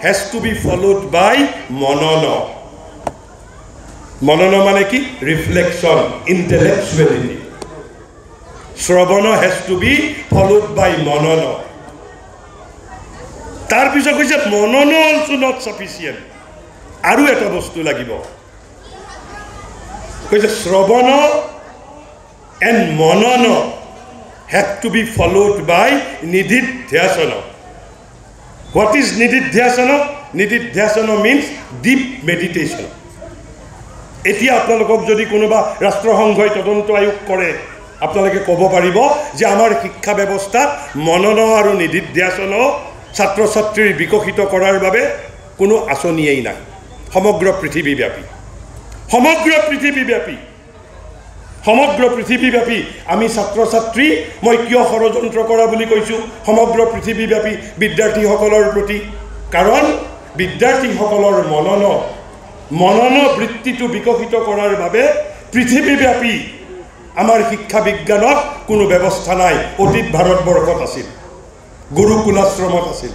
হেজ টু বি ফলোড বাই মনন। মনন মানে কি? ৰিফ্লেকশ্যন, ইণ্টেলেকচুৱেলিটি। শ্ৰৱণ হেজ টু বি ফলোড বাই মনন। তাৰপিছত কৈছে মনন অলছো নট ছাফিচিয়েণ্ট, আৰু এটা বস্তু লাগিব। কৈছে শ্ৰৱণ এণ্ড মনন have to be followed by nididhyasana. What is nididhyasana? Nididhyasana means deep meditation. এতিয়া আপোনালোকক যদি কোনোবা ৰাষ্ট্ৰসংঘই তদন্ত আয়োগ কৰে আপোনালোকে ক'ব পাৰিব যে আমাৰ শিক্ষা ব্যৱস্থাত মনন আৰু নিদিধ্যাসন ছাত্ৰ ছাত্ৰীৰ বিকশিত কৰাৰ বাবে কোনো আঁচনিয়েই নাই সমগ্ৰ পৃথিৱীব্যাপী আমি ছাত্ৰ ছাত্ৰী মই কিয় ষড়যন্ত্ৰ কৰা বুলি কৈছোঁ সমগ্ৰ পৃথিৱীব্যাপী বিদ্যাৰ্থীসকলৰ প্ৰতি কাৰণ বিদ্যাৰ্থীসকলৰ মনন বৃত্তিটো বিকশিত কৰাৰ বাবে পৃথিৱীব্যাপী আমাৰ শিক্ষা বিজ্ঞানত কোনো ব্যৱস্থা নাই অতীত ভাৰতবৰ্ষত আছিল গুৰুকুলাশ্ৰমত আছিল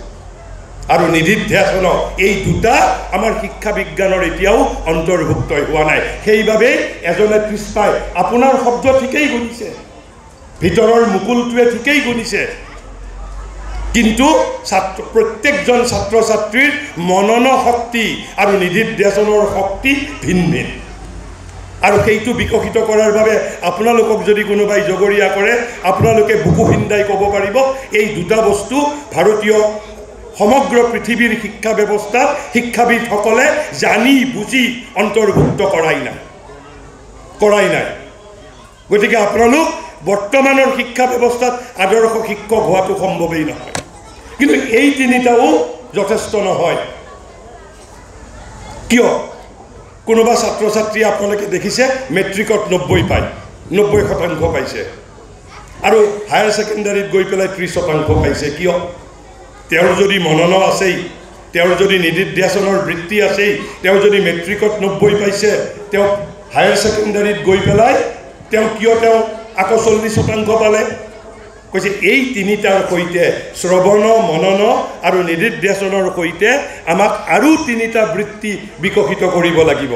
আৰু নিদিধ্যাসন এই দুটা আমাৰ শিক্ষা বিজ্ঞানৰ এতিয়াও অন্তৰ্ভুক্ত হোৱা নাই সেইভাবে এজনে কৃষ্ণাই আপোনাৰ শব্দ ঠিকই গুণিছে ভিতৰৰ মুকুলটোৱে ঠিকই গুণিছে কিন্তু প্ৰত্যেকজন ছাত্ৰ ছাত্ৰীৰ মনন শক্তি আৰু নিদিধ্যাসনৰ শক্তি ভিন্ন আৰু সেইটো বিকশিত কৰাৰ বাবে আপোনালোকক যদি কোনোবাই জগৰীয়া কৰে আপোনালোকে বুকু ভিন্দাই ক'ব পাৰিব এই দুটা বস্তু ভাৰতীয় সমগ্ৰ পৃথিৱীৰ শিক্ষা ব্যৱস্থাত শিক্ষাবিদসকলে জানি বুজি অন্তৰ্ভুক্ত কৰাই নাই গতিকে আপোনালোক বৰ্তমানৰ শিক্ষা ব্যৱস্থাত আদৰ্শ শিক্ষক হোৱাটো সম্ভৱেই নহয় কিন্তু এই তিনিটাও যথেষ্ট নহয় কিয় কোনোবা ছাত্ৰ ছাত্ৰী আপোনালোকে দেখিছে মেট্ৰিকত 90 পায় 90% পাইছে আৰু হায়াৰ সেকেন্ডাৰীত গৈ পেলাই 30% পাইছে কিয় তেওঁৰ যদি মনন আছেই তেওঁৰ যদি নিদিধ্যাসনৰ বৃত্তি আছেই তেওঁ যদি মেট্ৰিকত 90 পাইছে তেওঁ হায়াৰ সেকেন্ডাৰীত গৈ পেলাই তেওঁ কিয় তেওঁ আকৌ 40% পালে কৈছে এই তিনিটাৰ সৈতে শ্ৰৱণ মনন আৰু নিদিধ্যাসনৰ সৈতে আমাক আৰু তিনিটা বৃত্তি বিকশিত কৰিব লাগিব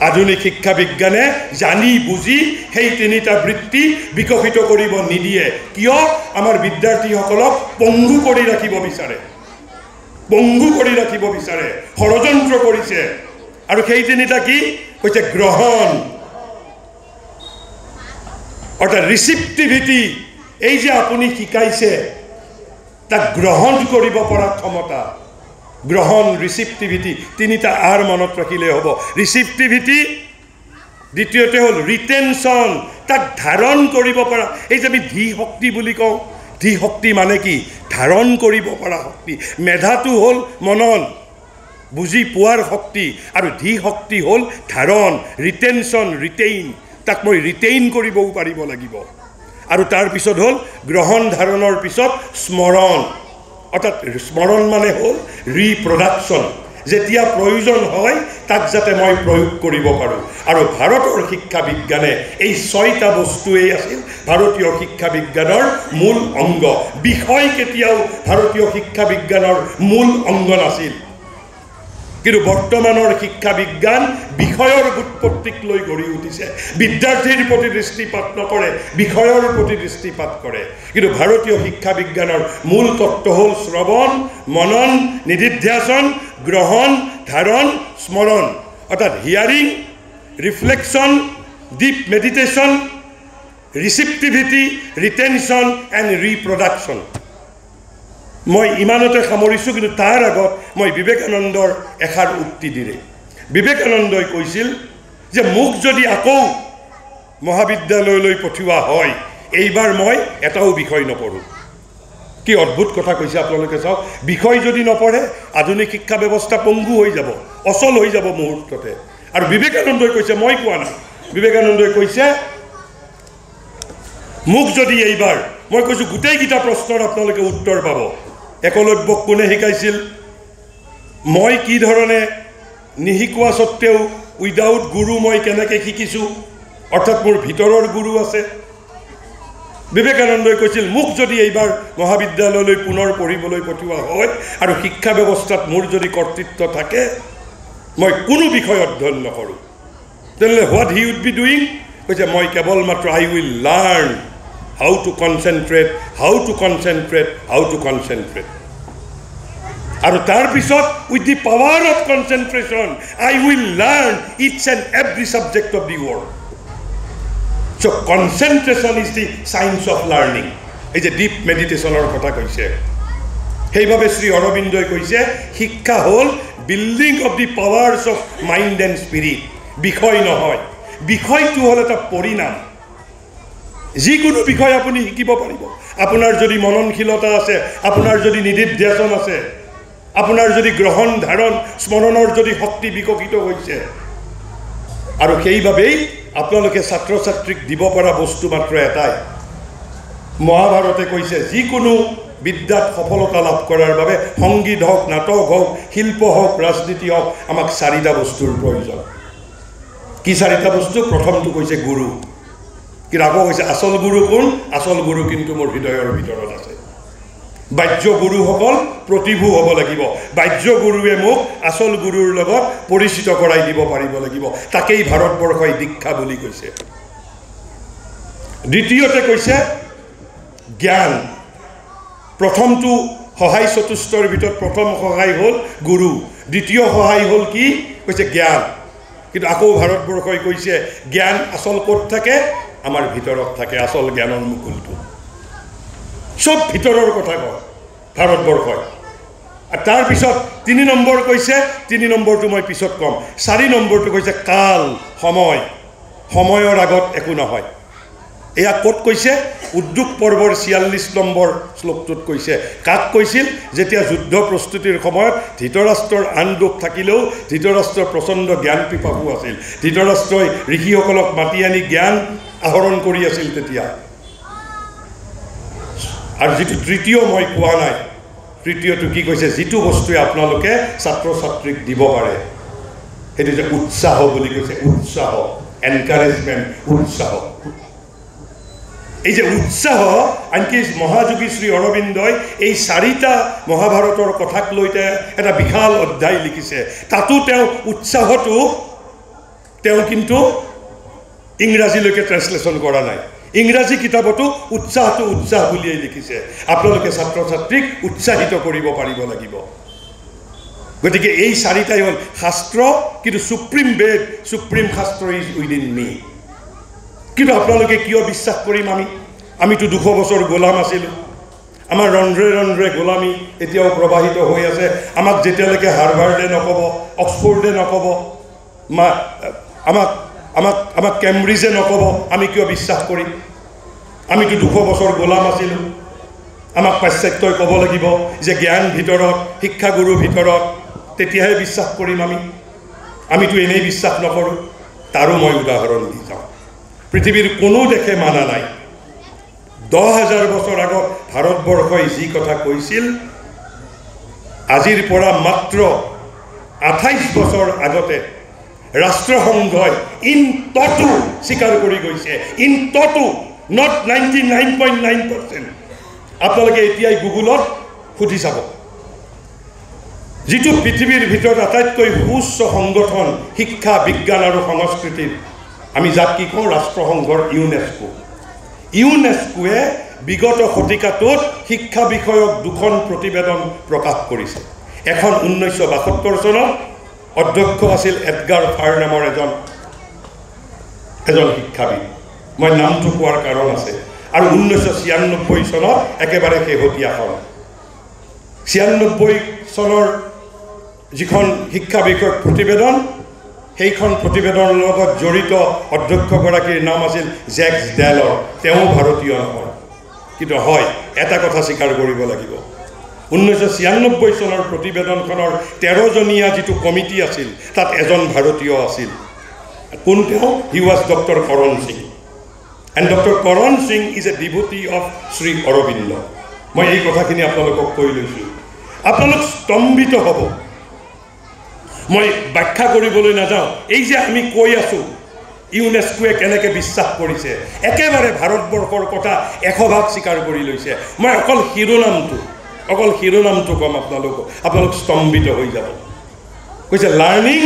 আধুনিক শিক্ষা বিজ্ঞানে জানি বুজি সেই তিনিটা বৃত্তি বিকশিত কৰিব নিদিয়ে কিয় আমাৰ বিদ্যাৰ্থীসকলক পংগু কৰি ৰাখিব বিচাৰে ষড়যন্ত্ৰ কৰিছে আৰু সেই তিনিটা কি কৈছে গ্ৰহণ অৰ্থাৎ ৰিসিপ্টিভিটি এই যে আপুনি শিকাইছে তাক গ্ৰহণ কৰিব পৰা ক্ষমতা গ্ৰহণ ৰিসিপ্টিভিটি তিনিটা আৰ মনত ৰাখিলে হ'ব ৰিসিপ্টিভিটি দ্বিতীয়তে হ'ল ৰিটেনশন তাক ধাৰণ কৰিব পৰা এই যে আমি ধী শক্তি বুলি কওঁ ধী শক্তি মানে কি ধাৰণ কৰিব পৰা শক্তি মেধাটো হ'ল মনন বুজি পোৱাৰ শক্তি আৰু ধী শক্তি হ'ল ধাৰণ ৰিটেনশন ৰিটেইন তাক মই ৰিটেইন কৰিবও পাৰিব লাগিব আৰু তাৰ পিছত হ'ল গ্ৰহণ ধাৰণৰ পিছত স্মৰণ অৰ্থাৎ স্মৰণ মানে হ'ল ৰিপ্ৰডাকশ্যন যেতিয়া প্ৰয়োজন হয় তাক যাতে মই প্ৰয়োগ কৰিব পাৰোঁ আৰু ভাৰতৰ শিক্ষা বিজ্ঞানে এই 6টা বস্তুৱেই আছিল ভাৰতীয় শিক্ষা বিজ্ঞানৰ মূল অংগ বিষয় কেতিয়াও ভাৰতীয় শিক্ষা বিজ্ঞানৰ মূল অংগ নাছিল কিন্তু বৰ্তমানৰ শিক্ষা বিজ্ঞান বিষয়ৰ উৎপত্তিক লৈ গঢ়ি উঠিছে বিদ্যাৰ্থীৰ প্ৰতি দৃষ্টিপাত নকৰে বিষয়ৰ প্ৰতি দৃষ্টিপাত কৰে কিন্তু ভাৰতীয় শিক্ষা বিজ্ঞানৰ মূল তত্ত্ব হ'ল শ্ৰৱণ মনন নিদিধ্যাসন গ্ৰহণ ধাৰণ স্মৰণ অৰ্থাৎ hearing reflection deep meditation receptivity retention and reproduction মই ইমানতে সামৰিছোঁ কিন্তু তাৰ আগত মই বিবেকানন্দৰ এষাৰ উক্তি দিলে বিবেকানন্দই কৈছিল যে মোক যদি আকৌ মহাবিদ্যালয়লৈ পঠিওৱা হয় এইবাৰ মই এটাও বিষয় নপঢ়োঁ কি অদ্ভুত কথা কৈছে আপোনালোকে চাওক বিষয় যদি নপঢ়ে আধুনিক শিক্ষা ব্যৱস্থা পংগু হৈ যাব অচল হৈ যাব মুহূৰ্ততে আৰু বিবেকানন্দই কৈছে মই কোৱা নাই বিবেকানন্দই কৈছে মোক যদি এইবাৰ মই কৈছোঁ গোটেইকেইটা প্ৰশ্নৰ আপোনালোকে উত্তৰ পাব একলব্যক কোনে শিকাইছিল মই কি ধৰণে নিশিকোৱা সত্ত্বেও উইদাউট গুৰু মই কেনেকৈ শিকিছোঁ অৰ্থাৎ মোৰ ভিতৰৰ গুৰু আছে বিবেকানন্দই কৈছিল মোক যদি এইবাৰ মহাবিদ্যালয়লৈ পুনৰ পঢ়িবলৈ পঠিওৱা হয় আৰু শিক্ষা ব্যৱস্থাত মোৰ যদি কৰ্তৃত্ব থাকে মই কোনো বিষয় অধ্যয়ন নকৰোঁ তেনেহ'লে what he would be doing কৈছে মই কেৱল মাত্ৰ I will learn how to concentrate আৰু তাৰ পিছত with the power of concentration I will learn each and every subject of the world So concentration is the science of learning. এই যে ডিপ মেডিটেশ্যনৰ কথা কৈছে সেইভাবে শ্ৰী অৰবিন্দই কৈছে শিক্ষা হ'ল building of the powers of mind and spirit বিষয় নহয় বিষয়টো হ'ল এটা পৰিণাম যিকোনো বিষয় আপুনি শিকিব পাৰিব আপোনাৰ যদি মননশীলতা আছে আপোনাৰ যদি নিদিধ্যাসন আছে আপোনাৰ যদি গ্ৰহণ ধাৰণ স্মৰণৰ যদি শক্তি বিকশিত হৈছে আৰু সেইভাবেই আপোনালোকে ছাত্ৰ ছাত্ৰীক দিব পৰা বস্তু মাত্ৰ এটাই মহাভাৰতে কৈছে যিকোনো বিদ্যাত সফলতা লাভ কৰাৰ বাবে সংগীত হওক নাটক হওক শিল্প হওক ৰাজনীতি হওক আমাক চাৰিটা বস্তুৰ প্ৰয়োজন কি চাৰিটা বস্তু প্ৰথমটো কৈছে গুৰু কিন্তু আকৌ কৈছে আচল গুৰু কোন আচল গুৰু কিন্তু মোৰ হৃদয়ৰ ভিতৰত আছে বাহ্য গুৰুসকল প্ৰতিভূ হ'ব লাগিব বাহ্য গুৰুৱে মোক আচল গুৰুৰ লগত পৰিচিত কৰাই দিব পাৰিব লাগিব তাকেই ভাৰতবৰ্ষই দীক্ষা বুলি কৈছে দ্বিতীয়তে কৈছে জ্ঞান প্ৰথমটো সহায় চতুষ্টৰ ভিতৰত প্ৰথম সহায় হ'ল গুৰু দ্বিতীয় সহায় হ'ল কি কৈছে জ্ঞান কিন্তু আকৌ ভাৰতবৰ্ষই কৈছে জ্ঞান আচল ক'ত থাকে আমাৰ ভিতৰত থাকে আচল জ্ঞানৰ মুকুলটো সব ভিতৰৰ কথা কয় ভাৰতবৰ্ষই আৰু তাৰপিছত 3 নম্বৰ কৈছে 3 নম্বৰটো মই পিছত ক'ম 4 নম্বৰটো কৈছে কাল সময় সময়ৰ আগত একো নহয় এয়া ক'ত কৈছে উদ্যোগ পৰ্বৰ 46 নম্বৰ শ্লোকটোত কৈছে কাক কৈছিল যেতিয়া যুদ্ধ প্ৰস্তুতিৰ সময়ত ধৃতৰাষ্ট্ৰৰ আন দুখ থাকিলেও ধৃতৰাষ্ট্ৰৰ প্ৰচণ্ড জ্ঞান পিপাসু আছিল ধৃতৰাষ্ট্ৰই ঋষিসকলক মাতি আনি জ্ঞান আহৰণ কৰি আছিল তেতিয়া আৰু যেটো তৃতীয় মই কোৱা নাই তৃতীয়টো কি কৈছে যেটো বস্তুৱে আপোনালোকে ছাত্ৰ ছাত্ৰীক দিব পাৰে সেইটো যে উৎসাহ বুলি কৈছে উৎসাহ এনকাৰেজমেণ্ট উৎসাহ এই যে উৎসাহ আনকি মহাযোগী শ্ৰী অৰবিন্দই এই চাৰিটা মহাভাৰতৰ কথাক লৈ এটা বিশাল অধ্যায় লিখিছে তাতো তেওঁ উৎসাহটো তেওঁ কিন্তু ইংৰাজীলৈকে ট্ৰান্সলেশ্যন কৰা নাই ইংৰাজী কিতাপতো উৎসাহটো উৎসাহ বুলিয়েই লিখিছে আপোনালোকে ছাত্ৰ ছাত্ৰীক উৎসাহিত কৰিব পাৰিব লাগিব গতিকে এই চাৰিটাই হ'ল শাস্ত্ৰ কিন্তু সুপ্ৰিম বেদ সুপ্ৰিম শাস্ত্ৰ ইজ উইদিন মি কিন্তু আপোনালোকে কিয় বিশ্বাস কৰিম আমিতো 200 বছৰ গোলাম আছিলোঁ আমাৰ ৰন্ধ্ৰে ৰন্ধ্ৰে গোলামী এতিয়াও প্ৰবাহিত হৈ আছে আমাক যেতিয়ালৈকে হাৰ্ভাৰ্ডে নক'ব অক্সফৰ্ডে নক'ব আমাক কেম্ব্ৰিজে নক'ব আমি কিয় বিশ্বাস কৰিম আমিতো 200 বছৰ গোলাম আছিলোঁ আমাক পাশ্চাত্যই ক'ব লাগিব যে জ্ঞান ভিতৰত শিক্ষাগুৰু ভিতৰত তেতিয়াহে বিশ্বাস কৰিম আমিতো এনেই বিশ্বাস নকৰোঁ তাৰো মই উদাহৰণ দি যাওঁ পৃথিৱীৰ কোনো দেশে মানা নাই 10,000 বছৰ আগত ভাৰতবৰ্ষই যি কথা কৈছিল আজিৰ পৰা মাত্ৰ 28 বছৰ আগতে ৰাষ্ট্ৰসংঘই ইন টটো স্বীকাৰ কৰি গৈছে ইন টটো নট 99.9% আপোনালোকে এতিয়াই গুগলত সুধি চাব যিটো পৃথিৱীৰ ভিতৰত আটাইতকৈ সুউচ্চ সংগঠন শিক্ষা বিজ্ঞান আৰু সংস্কৃতিৰ আমি যাক কি কওঁ ৰাষ্ট্ৰসংঘৰ ইউনেস্কোৱে বিগত শতিকাটোত শিক্ষা বিষয়ক 2খন প্ৰতিবেদন প্ৰকাশ কৰিছে এখন 1972 চনত অধ্যক্ষ আছিল এডগাৰ ফাৰ নামৰ এজন শিক্ষাবিদ মই নামটো কোৱাৰ কাৰণ আছে আৰু 1996 চনত একেবাৰে শেহতীয়াখন 96 চনৰ যিখন শিক্ষা বিষয়ক প্ৰতিবেদন সেইখন প্ৰতিবেদনৰ লগত জড়িত অধ্যক্ষগৰাকীৰ নাম আছিল জেক্স ডেলৰ তেওঁ ভাৰতীয় নহয় কিন্তু হয় এটা কথা স্বীকাৰ কৰিব লাগিব 1996 চনৰ প্ৰতিবেদনখনৰ 13 জনীয়া যিটো কমিটি আছিল তাত এজন ভাৰতীয় আছিল কোন তেওঁ he was doctor Karan Singh and doctor Karan Singh is a devotee of Shri Aurobindo মই এই কথাখিনি আপোনালোকক কৈ লৈছোঁ আপোনালোক স্তম্ভিত হ'ব মই ব্যাখ্যা কৰিবলৈ নাযাওঁ এই যে আমি কৈ আছোঁ ইউনেস্কোৱে কেনেকৈ বিশ্বাস কৰিছে একেবাৰে ভাৰতবৰ্ষৰ কথা 100% স্বীকাৰ কৰি লৈছে মই অকল শিৰোনামটো ক'ম আপোনালোক স্তম্ভিত হৈ যাব কৈছে লাৰ্ণিং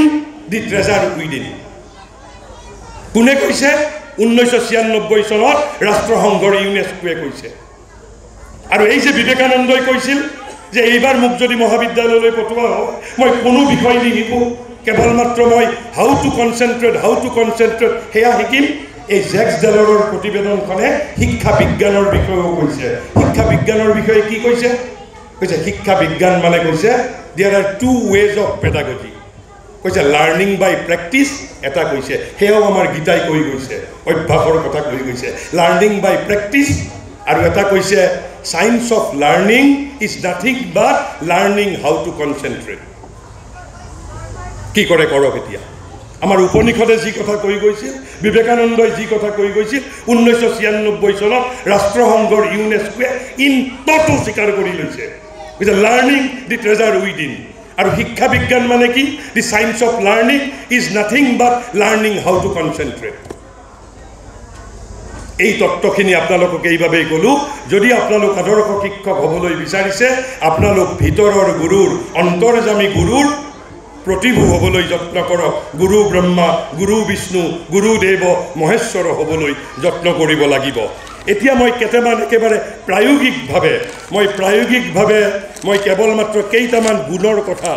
দি ট্ৰেজাৰ উইদিন কোনে কৈছে 1996 চনত ৰাষ্ট্ৰসংঘৰ ইউনেস্কোৱে কৈছে আৰু এই যে বিবেকানন্দই কৈছিল যে এইবাৰ মোক যদি মহাবিদ্যালয়লৈ পঠোৱা হয় মই কোনো বিষয় নিশিকোঁ কেৱল মাত্ৰ মই হাউ টু কনচেন্ট্ৰেট সেয়া শিকিম এই জেক্স ডেলৰৰ প্ৰতিবেদনখনে শিক্ষা বিজ্ঞানৰ বিষয়েও কৈছে শিক্ষা বিজ্ঞানৰ বিষয়ে কি কৈছে কৈছে শিক্ষা বিজ্ঞান মানে কৈছে there are two ways of pedagogy কৈছে লাৰ্নিং বাই প্ৰেক্টিছ এটা কৈছে সেয়াও আমাৰ গীতাই কৈ গৈছে অভ্যাসৰ কথা কৈ গৈছে লাৰ্নিং বাই প্ৰেক্টিছ আৰু এটা কৈছে science of learning is nothing but learning how to concentrate কি কৰে কৰক এতিয়া আমাৰ উপনিষদে যি কথা কৈ গৈছিল বিবেকানন্দই যি কথা কৈ গৈছিল 1996 চনত ৰাষ্ট্ৰসংঘৰ ইউনেস্কোৱে ইন টটো স্বীকাৰ কৰি লৈছে কৈছে লাৰ্নিং দি ট্ৰেজাৰ উইদিন আৰু শিক্ষা বিজ্ঞান মানে কি the science of learning is nothing but learning how to concentrate এই তত্ত্বখিনি আপোনালোকক এইভাবেই ক'লো যদি আপোনালোক আদৰ্শ শিক্ষক হ'বলৈ বিচাৰিছে আপোনালোক ভিতৰৰ গুৰুৰ অন্তৰ্যামী গুৰুৰ প্ৰতিভূ হ'বলৈ যত্ন কৰক গুৰু ব্ৰহ্মা গুৰু বিষ্ণু গুৰুদেৱ মহেশ্বৰ হ'বলৈ যত্ন কৰিব লাগিব এতিয়া মই কেইটামান একেবাৰে প্ৰায়োগিকভাৱে মই কেৱল মাত্ৰ কেইটামান গুণৰ কথা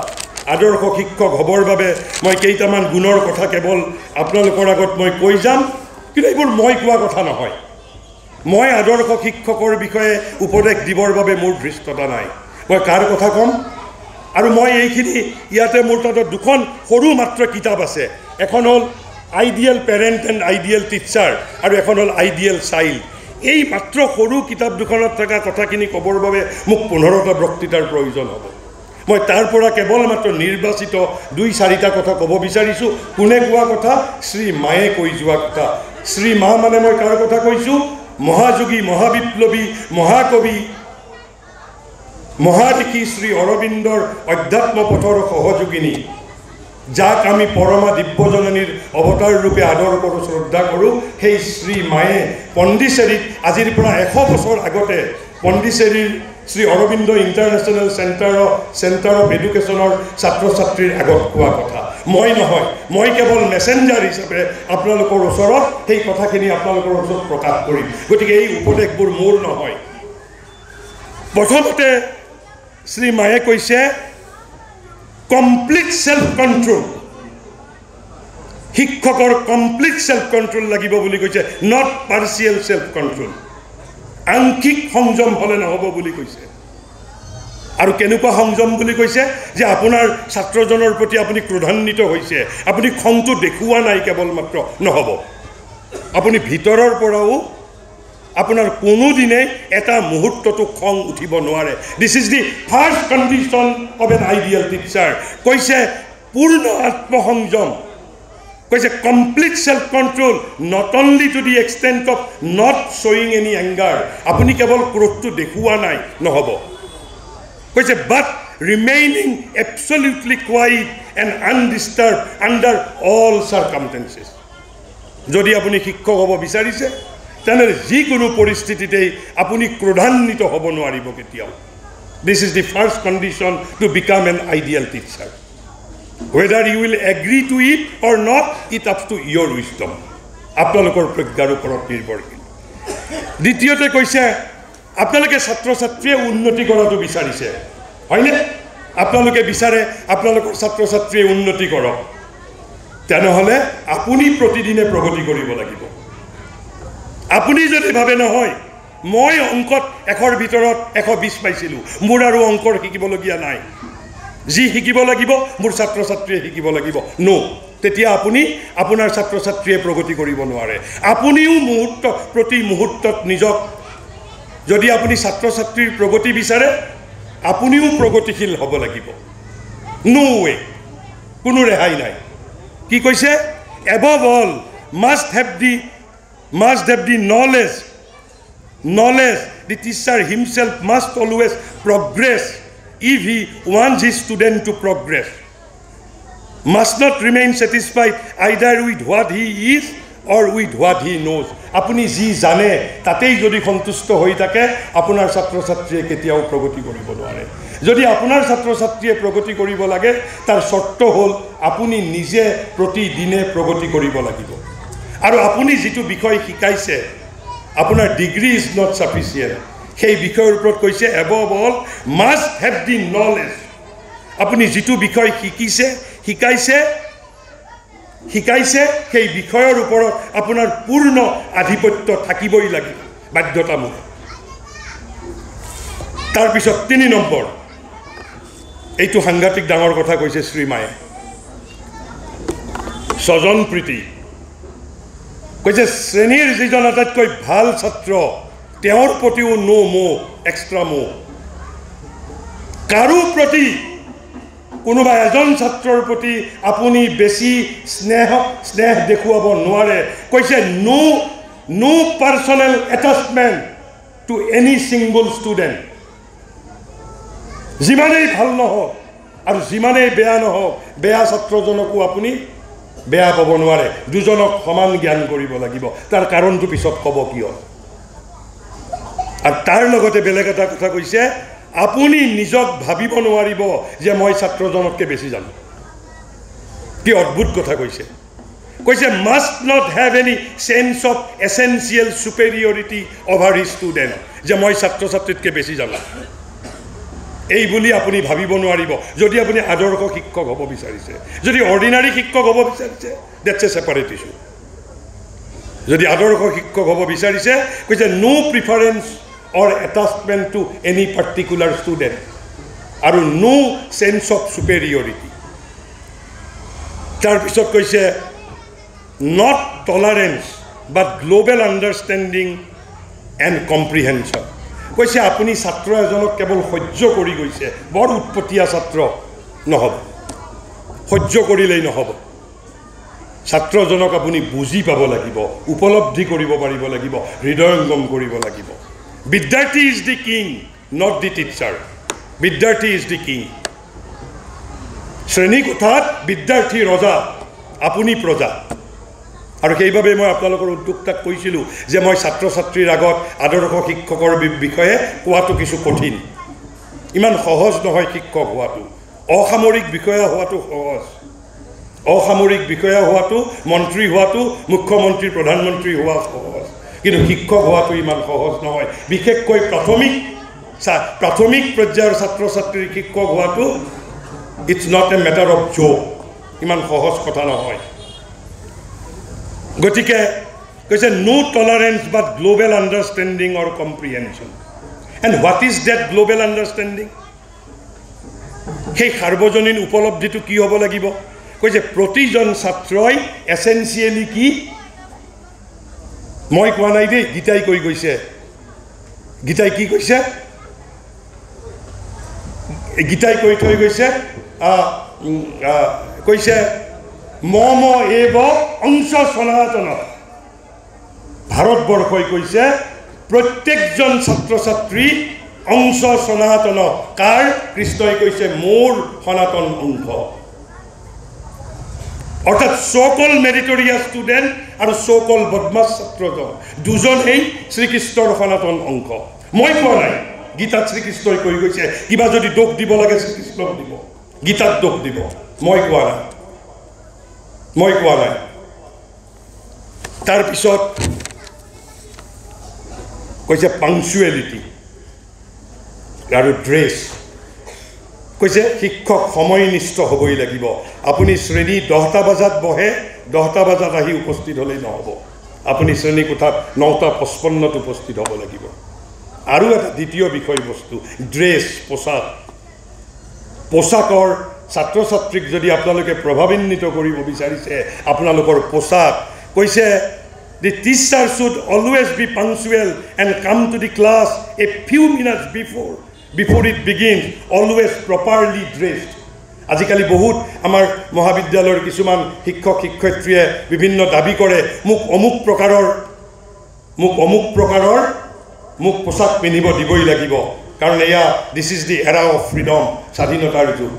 আদৰ্শ শিক্ষক হ'বৰ বাবে মই কেইটামান গুণৰ কথা কেৱল আপোনালোকৰ আগত মই কৈ যাম কিন্তু এইবোৰ মই কোৱা কথা নহয় মই আদৰ্শ শিক্ষকৰ বিষয়ে উপদেশ দিবৰ বাবে মোৰ ধৃষ্টতা নাই মই কাৰ কথা ক'ম আৰু মই এইখিনি ইয়াতে মোৰ তাত দুখন সৰু মাত্ৰ কিতাপ আছে এখন হ'ল ideal parent and ideal teacher আৰু এখন হ'ল আইডিয়েল চাইল্ড এই মাত্ৰ সৰু কিতাপ দুখনত থকা কথাখিনি ক'বৰ বাবে মোক 15টা বক্তৃতাৰ প্ৰয়োজন হ'ব মই তাৰ পৰা কেৱল মাত্ৰ নিৰ্বাচিত 2-4টা কথা ক'ব বিচাৰিছোঁ কোনে কোৱা কথা শ্ৰী মায়ে কৈ যোৱা কথা শ্ৰী মা মানে মই কাৰ কথা কৈছোঁ মহাযোগী মহাবিপ্লৱী মহাকবি মহাদিশী শ্ৰী অৰবিন্দৰ অধ্যাত্ম পথৰ সহযোগিনী যাক আমি পৰমা দিব্যজননীৰ অৱতাৰ ৰূপে আদৰ কৰোঁ শ্ৰদ্ধা কৰোঁ সেই শ্ৰী মায়ে পণ্ডিচেৰীত আজিৰ পৰা 100 বছৰ আগতে পণ্ডিচেৰীৰ Shri Aurobindo international centre of এডুকেশ্যনৰ ছাত্ৰ ছাত্ৰীৰ আগত কোৱা কথা মই নহয় মই কেৱল মেছেঞ্জাৰ হিচাপে আপোনালোকৰ ওচৰত সেই কথাখিনি আপোনালোকৰ ওচৰত প্ৰকাশ কৰিম গতিকে এই উপদেশবোৰ মোৰ নহয় প্ৰথমতে শ্ৰী মায়ে কৈছে কমপ্লিট সেলফ কন্ট্ৰোল শিক্ষকৰ কমপ্লিট সেলফ কন্ট্ৰোল লাগিব বুলি কৈছে নট পাৰ্চিয়েল সেলফ কন্ট্ৰোল আংশিক সংযম হলে নহব বুলি কৈছে আৰু কেনেকুৱা সংযম বুলি কৈছে যে আপোনাৰ ছাত্ৰজনৰ প্ৰতি আপুনি ক্ৰোধান্বিত হৈছে আপুনি খংটো দেখুওৱা নাই কেৱল মাত্ৰ নহব আপুনি ভিতৰৰ পৰাও আপোনাৰ কোনো দিনে এটা মুহূৰ্তটো খং উঠিব নোৱাৰে this is the first condition of an ideal teacher কৈছে পূৰ্ণ আত্মসংযম কৈছে complete self control not only to the extent of not শ্বয়িং এনি এংগাৰ আপুনি কেৱল ক্ৰোধটো দেখুওৱা নাই নহব কৈছে but remaining absolutely quiet and undisturbed under all circumstances যদি আপুনি শিক্ষক হ'ব বিচাৰিছে তেনেহ'লে যিকোনো পৰিস্থিতিতেই আপুনি ক্ৰোধান্বিত হ'ব নোৱাৰিব কেতিয়াও this is the first condition to become an ideal teacher whether you will agree to it or not it up to your wisdom আপোনালোকৰ প্ৰজ্ঞাৰ ওপৰত নিৰ্ভৰশীল দ্বিতীয়তে কৈছে আপোনালোকে ছাত্ৰ ছাত্ৰীয়ে উন্নতি কৰাটো বিচাৰিছে হয়নে আপোনালোকে বিচাৰে আপোনালোকৰ ছাত্ৰ ছাত্ৰীয়ে উন্নতি কৰক তেনেহ'লে আপুনি প্ৰতিদিনে প্ৰগতি কৰিব লাগিব আপুনি যদি ভাবে নহয় মই অংকত 100ৰ ভিতৰত 120 পাইছিলোঁ মোৰ আৰু অংকৰ শিকিবলগীয়া নাই যি শিকিব লাগিব মোৰ ছাত্ৰ ছাত্ৰীয়ে শিকিব লাগিব নো তেতিয়া আপুনি আপোনাৰ ছাত্ৰ ছাত্ৰীয়ে প্ৰগতি কৰিব নোৱাৰে আপুনিও প্ৰতি মুহূৰ্তত নিজক যদি আপুনি ছাত্ৰ ছাত্ৰীৰ প্ৰগতি বিচাৰে আপুনিও প্ৰগতিশীল হ'ব লাগিব নো ৱে কোনো ৰেহাই নাই কি কৈছে above all must have the knowledge the teacher himself must always progress if he wants his student to progress must not remain satisfied either with what he is or with what he knows আপুনি যি জানে তাতেই যদি সন্তুষ্ট হৈ থাকে আপোনাৰ ছাত্ৰ ছাত্ৰীয়ে কেতিয়াও প্ৰগতি কৰিব নোৱাৰে যদি আপোনাৰ ছাত্ৰ ছাত্ৰীয়ে প্ৰগতি কৰিব লাগে তাৰ শৰ্ত হ'ল আপুনি নিজে প্ৰতিদিনে প্ৰগতি কৰিব লাগিব আৰু আপুনি যিটো বিষয় শিকাইছে আপোনাৰ ডিগ্ৰী ইজ নট সাফিচিয়েণ্ট সেই বিষয়ৰ ওপৰত কৈছে above all must have the knowledge আপুনি যিটো বিষয় শিকাইছে শিকাইছে সেই বিষয়ৰ ওপৰত আপোনাৰ পূৰ্ণ আধিপত্য থাকিবই লাগিব বাধ্যতামূলক তাৰ পিছত ৩ নম্বৰ এইটো সাংঘাতিক ডাঙৰ কথা কৈছে শ্ৰীমায়ে স্বজন প্ৰীতি কৈছে শ্ৰেণীৰ যিজন আটাইতকৈ ভাল ছাত্ৰ তেওঁৰ প্ৰতিও নো মোহ এক্সট্ৰা মোহ কাৰো প্ৰতি কোনোবা এজন ছাত্ৰৰ প্ৰতি আপুনি বেছি স্নেহ দেখুৱাব নোৱাৰে কৈছে no personal attachment to any single student যিমানেই ভাল নহওক আৰু যিমানেই বেয়া নহওক বেয়া ছাত্ৰজনকো আপুনি বেয়া পাব নোৱাৰে দুজনক সমান জ্ঞান কৰিব লাগিব তাৰ কাৰণটো পিছত ক'ব কিয় আৰু তাৰ লগতে বেলেগ এটা কথা কৈছে আপুনি নিজক ভাবিব নোৱাৰিব যে মই ছাত্ৰজনতকৈ বেছি জানো কি অদ্ভুত কথা কৈছে কৈছে must not have any sense of essential superiority over his student যে মই ছাত্ৰ ছাত্ৰীতকৈ বেছি জানো এই বুলি আপুনি ভাবিব নোৱাৰিব যদি আপুনি আদৰ্শ শিক্ষক হ'ব বিচাৰিছে যদি অৰ্ডিনাৰী শিক্ষক হ'ব বিচাৰিছে ডেটছ এ ছেপাৰেট ইছ্যু যদি আদৰ্শ শিক্ষক হ'ব বিচাৰিছে কৈছে no preference or attachment to any particular student আৰু নো চেন্স অফ সুপেৰিয়ৰিটি তাৰপিছত কৈছে not tolerance but global understanding and comprehension কৈছে আপুনি ছাত্ৰ এজনক কেৱল সহ্য কৰি গৈছে বৰ উৎপতীয়া ছাত্ৰ নহ'ব সহ্য কৰিলেই নহ'ব ছাত্ৰজনক আপুনি বুজি পাব লাগিব উপলব্ধি কৰিব পাৰিব লাগিব হৃদয়ংগম কৰিব লাগিব বিদ্যাৰ্থী is the king not the teacher বিদ্যাৰ্থী ইজ দি কিং শ্ৰেণীকোঠাত বিদ্যাৰ্থী ৰজা আপুনি প্ৰজা আৰু সেইবাবে মই আপোনালোকৰ উদ্যোক্তাক কৈছিলোঁ যে মই ছাত্ৰ ছাত্ৰীৰ আগত আদৰ্শ শিক্ষকৰ বিষয়ে কোৱাটো কিছু কঠিন ইমান সহজ নহয় শিক্ষক হোৱাটো অসামৰিক বিষয়া হোৱাটো সহজ অসামৰিক বিষয়া হোৱাটো মন্ত্ৰী হোৱাটো মুখ্যমন্ত্ৰী প্ৰধানমন্ত্ৰী হোৱা সহজ কিন্তু শিক্ষক হোৱাটো ইমান সহজ নহয় বিশেষকৈ প্ৰাথমিক পৰ্যায়ৰ ছাত্ৰ ছাত্ৰীৰ শিক্ষক হোৱাটো it's not a matter of joke ইমান সহজ কথা নহয় গতিকে কৈছে no tolerance but global understanding or comprehension and what is that global understanding সেই সাৰ্বজনীন উপলব্ধিটো কি হ'ব লাগিব কৈছে প্ৰতিজন ছাত্ৰই এছেঞ্চিয়েলি কি মই কোৱা নাই দেই গীতাই কৈ গৈছে গীতাই কি কৈছে গীতাই কৈ থৈ গৈছে কৈছে মম এব অংশ সনাতন ভাৰতবৰ্ষই কৈছে প্ৰত্যেকজন ছাত্ৰ ছাত্ৰী অংশ সনাতন কাৰ কৃষ্ণই কৈছে মোৰ সনাতন অংশ অৰ্থাৎ চ'কল মেৰিটৰিয়াছ ষ্টুডেণ্ট আৰু চ'কল বদমাছ ছাত্ৰজন দুজনেই শ্ৰীকৃষ্ণৰ সনাতন অংশ মই কোৱা নাই গীতাত শ্ৰীকৃষ্ণই কৈ গৈছে কিবা যদি দোষ দিব লাগে শ্ৰীকৃষ্ণক দিব গীতাত দোষ দিব মই কোৱা নাই তাৰপিছত কৈছে পাংচুৱেলিটি আৰু ড্ৰেছ কৈছে শিক্ষক সময়নিষ্ঠ হ'বই লাগিব আপুনি শ্ৰেণী 10টা বজাত বহে 10টা বজাত আহি উপস্থিত হ'লেই নহ'ব আপুনি শ্ৰেণী কোঠাত 9:55 উপস্থিত হ'ব লাগিব আৰু এটা দ্বিতীয় বিষয়বস্তু ড্ৰেছ পোছাকৰ ছাত্ৰ ছাত্ৰীক যদি আপোনালোকে প্ৰভাৱান্বিত কৰিব বিচাৰিছে আপোনালোকৰ পোছাক কৈছে the teacher should always be punctual and come to the class a few minutes before it begins always properly dressed আজিকালি বহুত আমাৰ মহাবিদ্যালয়ৰ কিছুমান শিক্ষক শিক্ষয়িত্ৰীয়ে বিভিন্ন দাবী কৰে মোক অমুক প্ৰকাৰৰ মোক পোছাক পিন্ধিব দিবই লাগিব কাৰণ এয়া দিছ ইজ দি এৰা অফ ফ্ৰীডম স্বাধীনতাৰ যুগ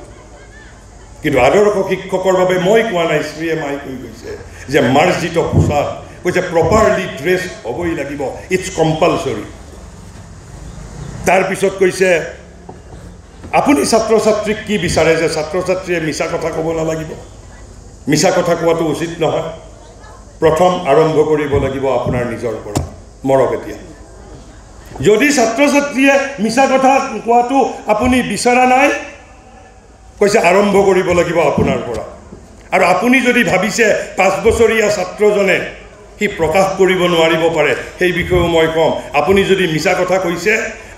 কিন্তু আদৰ্শ শিক্ষকৰ বাবে মই কোৱা নাই শ্ৰীয়ে মাই কৈ গৈছে যে মাৰ্জিত পোছাক কৈছে প্ৰপাৰলি ড্ৰেছ হ'বই লাগিব ইটছ কম্পালচৰি তাৰপিছত কৈছে আপুনি ছাত্ৰ ছাত্ৰীক কি বিচাৰে যে ছাত্ৰ ছাত্ৰীয়ে মিছা কথা ক'ব নালাগিব মিছা কথা কোৱাটো উচিত নহয় প্ৰথম আৰম্ভ কৰিব লাগিব আপোনাৰ নিজৰ পৰা মৰক এতিয়া যদি ছাত্ৰ ছাত্ৰীয়ে মিছা কথা কোৱাটো আপুনি বিচৰা নাই কৈছে আৰম্ভ কৰিব লাগিব আপোনাৰ পৰা আৰু আপুনি যদি ভাবিছে 5 বছৰীয়া ছাত্ৰজনে সি প্ৰকাশ কৰিব নোৱাৰিব পাৰে সেই বিষয়েও মই ক'ম আপুনি যদি মিছা কথা কৈছে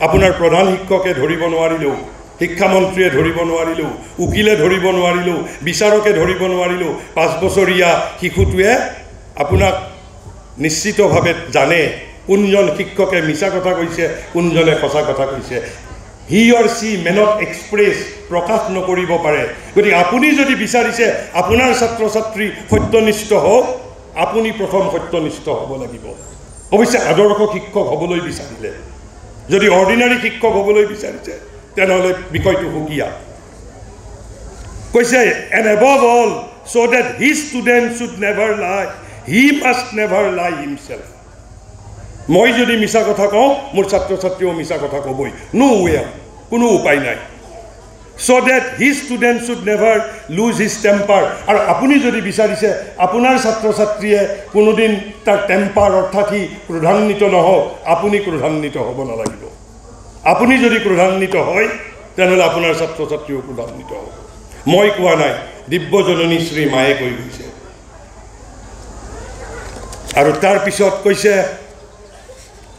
আপোনাৰ প্ৰধান শিক্ষকে ধৰিব নোৱাৰিলেও শিক্ষামন্ত্ৰীয়ে ধৰিব নোৱাৰিলেও উকিলে ধৰিব নোৱাৰিলেও বিচাৰকে ধৰিব নোৱাৰিলেও 5 বছৰীয়া শিশুটোৱে আপোনাক নিশ্চিতভাৱে জানে কোনজন শিক্ষকে মিছা কথা কৈছে কোনজনে সঁচা কথা কৈছে হি অৰ সি মে নট এক্সপ্ৰেছ প্ৰকাশ নকৰিব পাৰে গতিকে আপুনি যদি বিচাৰিছে আপোনাৰ ছাত্ৰ ছাত্ৰী সত্যনিষ্ঠ হওক আপুনি প্ৰথম সত্যনিষ্ঠ হ'ব লাগিব অৱশ্যে আদৰ্শ শিক্ষক হ'বলৈ বিচাৰিলে যদি অৰ্ডিনাৰী শিক্ষক হ'বলৈ বিচাৰিছে তেনেহ'লে বিষয়টো সুকীয়া কৈছে and above all so that his students should never lie he must never lie himself মই যদি মিছা কথা কওঁ মোৰ ছাত্ৰ ছাত্ৰীও মিছা কথা ক'বই নো ৱে কোনো উপায় নাই so that his students should never lose his temper আৰু আপুনি যদি বিচাৰিছে আপোনাৰ ছাত্ৰ ছাত্ৰীয়ে কোনোদিন তাৰ টেম্পাৰ অৰ্থাৎ সি ক্ৰোধান্বিত নহওক আপুনি ক্ৰোধান্বিত হ'ব নালাগিব আপুনি যদি ক্ৰোধান্বিত হয় তেনেহ'লে আপোনাৰ ছাত্ৰ ছাত্ৰীও ক্ৰোধান্বিত হ'ব মই কোৱা নাই দিব্যজননী শ্ৰী মায়ে কৈ গৈছে আৰু তাৰপিছত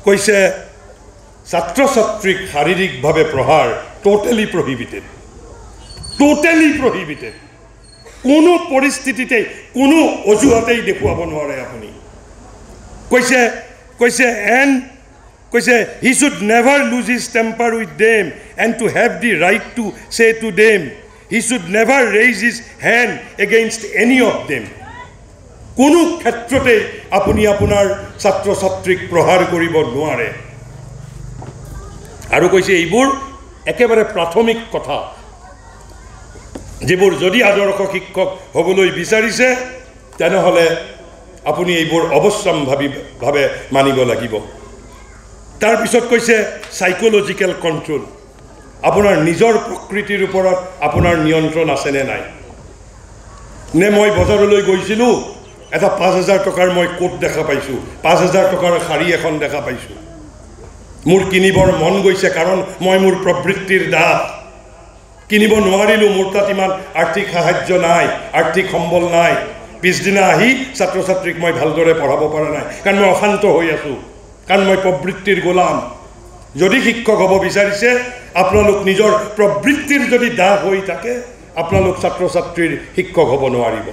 কৈছে ছাত্ৰ ছাত্ৰীক শাৰীৰিকভাৱে প্ৰহাৰ টোটেলি প্ৰহিবিটেড কোনো পৰিস্থিতিতে কোনো অজুহাতেই দেখুৱাব নোৱাৰে আপুনি কৈছে he should never lose his temper with them and to have the right to say to them he should never raise his hand against any of them কোনো ক্ষেত্ৰতে আপুনি আপোনাৰ ছাত্ৰ ছাত্ৰীক প্ৰহাৰ কৰিব নোৱাৰে আৰু কৈছে এইবোৰ একেবাৰে প্ৰাথমিক কথা যিবোৰ যদি আদৰ্শ শিক্ষক হ'বলৈ বিচাৰিছে তেনেহ'লে আপুনি এইবোৰ অৱশ্যম্ভাৱীভাৱে মানিব লাগিব তাৰপিছত কৈছে সাইকোলজিক্যাল কন্ট্ৰোল আপোনাৰ নিজৰ প্ৰকৃতিৰ ওপৰত আপোনাৰ নিয়ন্ত্ৰণ আছে নে নাই নে মই বজাৰলৈ গৈছিলোঁ এটা 5000 টকাৰ মই কোট দেখা পাইছোঁ 5000 টকাৰ শাৰী এখন দেখা পাইছোঁ মোৰ কিনিবৰ মন গৈছে কাৰণ মই মোৰ প্ৰবৃত্তিৰ দাস কিনিব নোৱাৰিলোঁ মোৰ তাত ইমান আৰ্থিক সাহায্য নাই আৰ্থিক সম্বল নাই পিছদিনা আহি ছাত্ৰ ছাত্ৰীক মই ভালদৰে পঢ়াব পৰা নাই কাৰণ মই অশান্ত হৈ আছোঁ কাৰণ মই প্ৰবৃত্তিৰ গোলাম যদি শিক্ষক হ'ব বিচাৰিছে আপোনালোক নিজৰ প্ৰবৃত্তিৰ যদি দাস হৈ থাকে আপোনালোক ছাত্ৰ ছাত্ৰীৰ শিক্ষক হ'ব নোৱাৰিব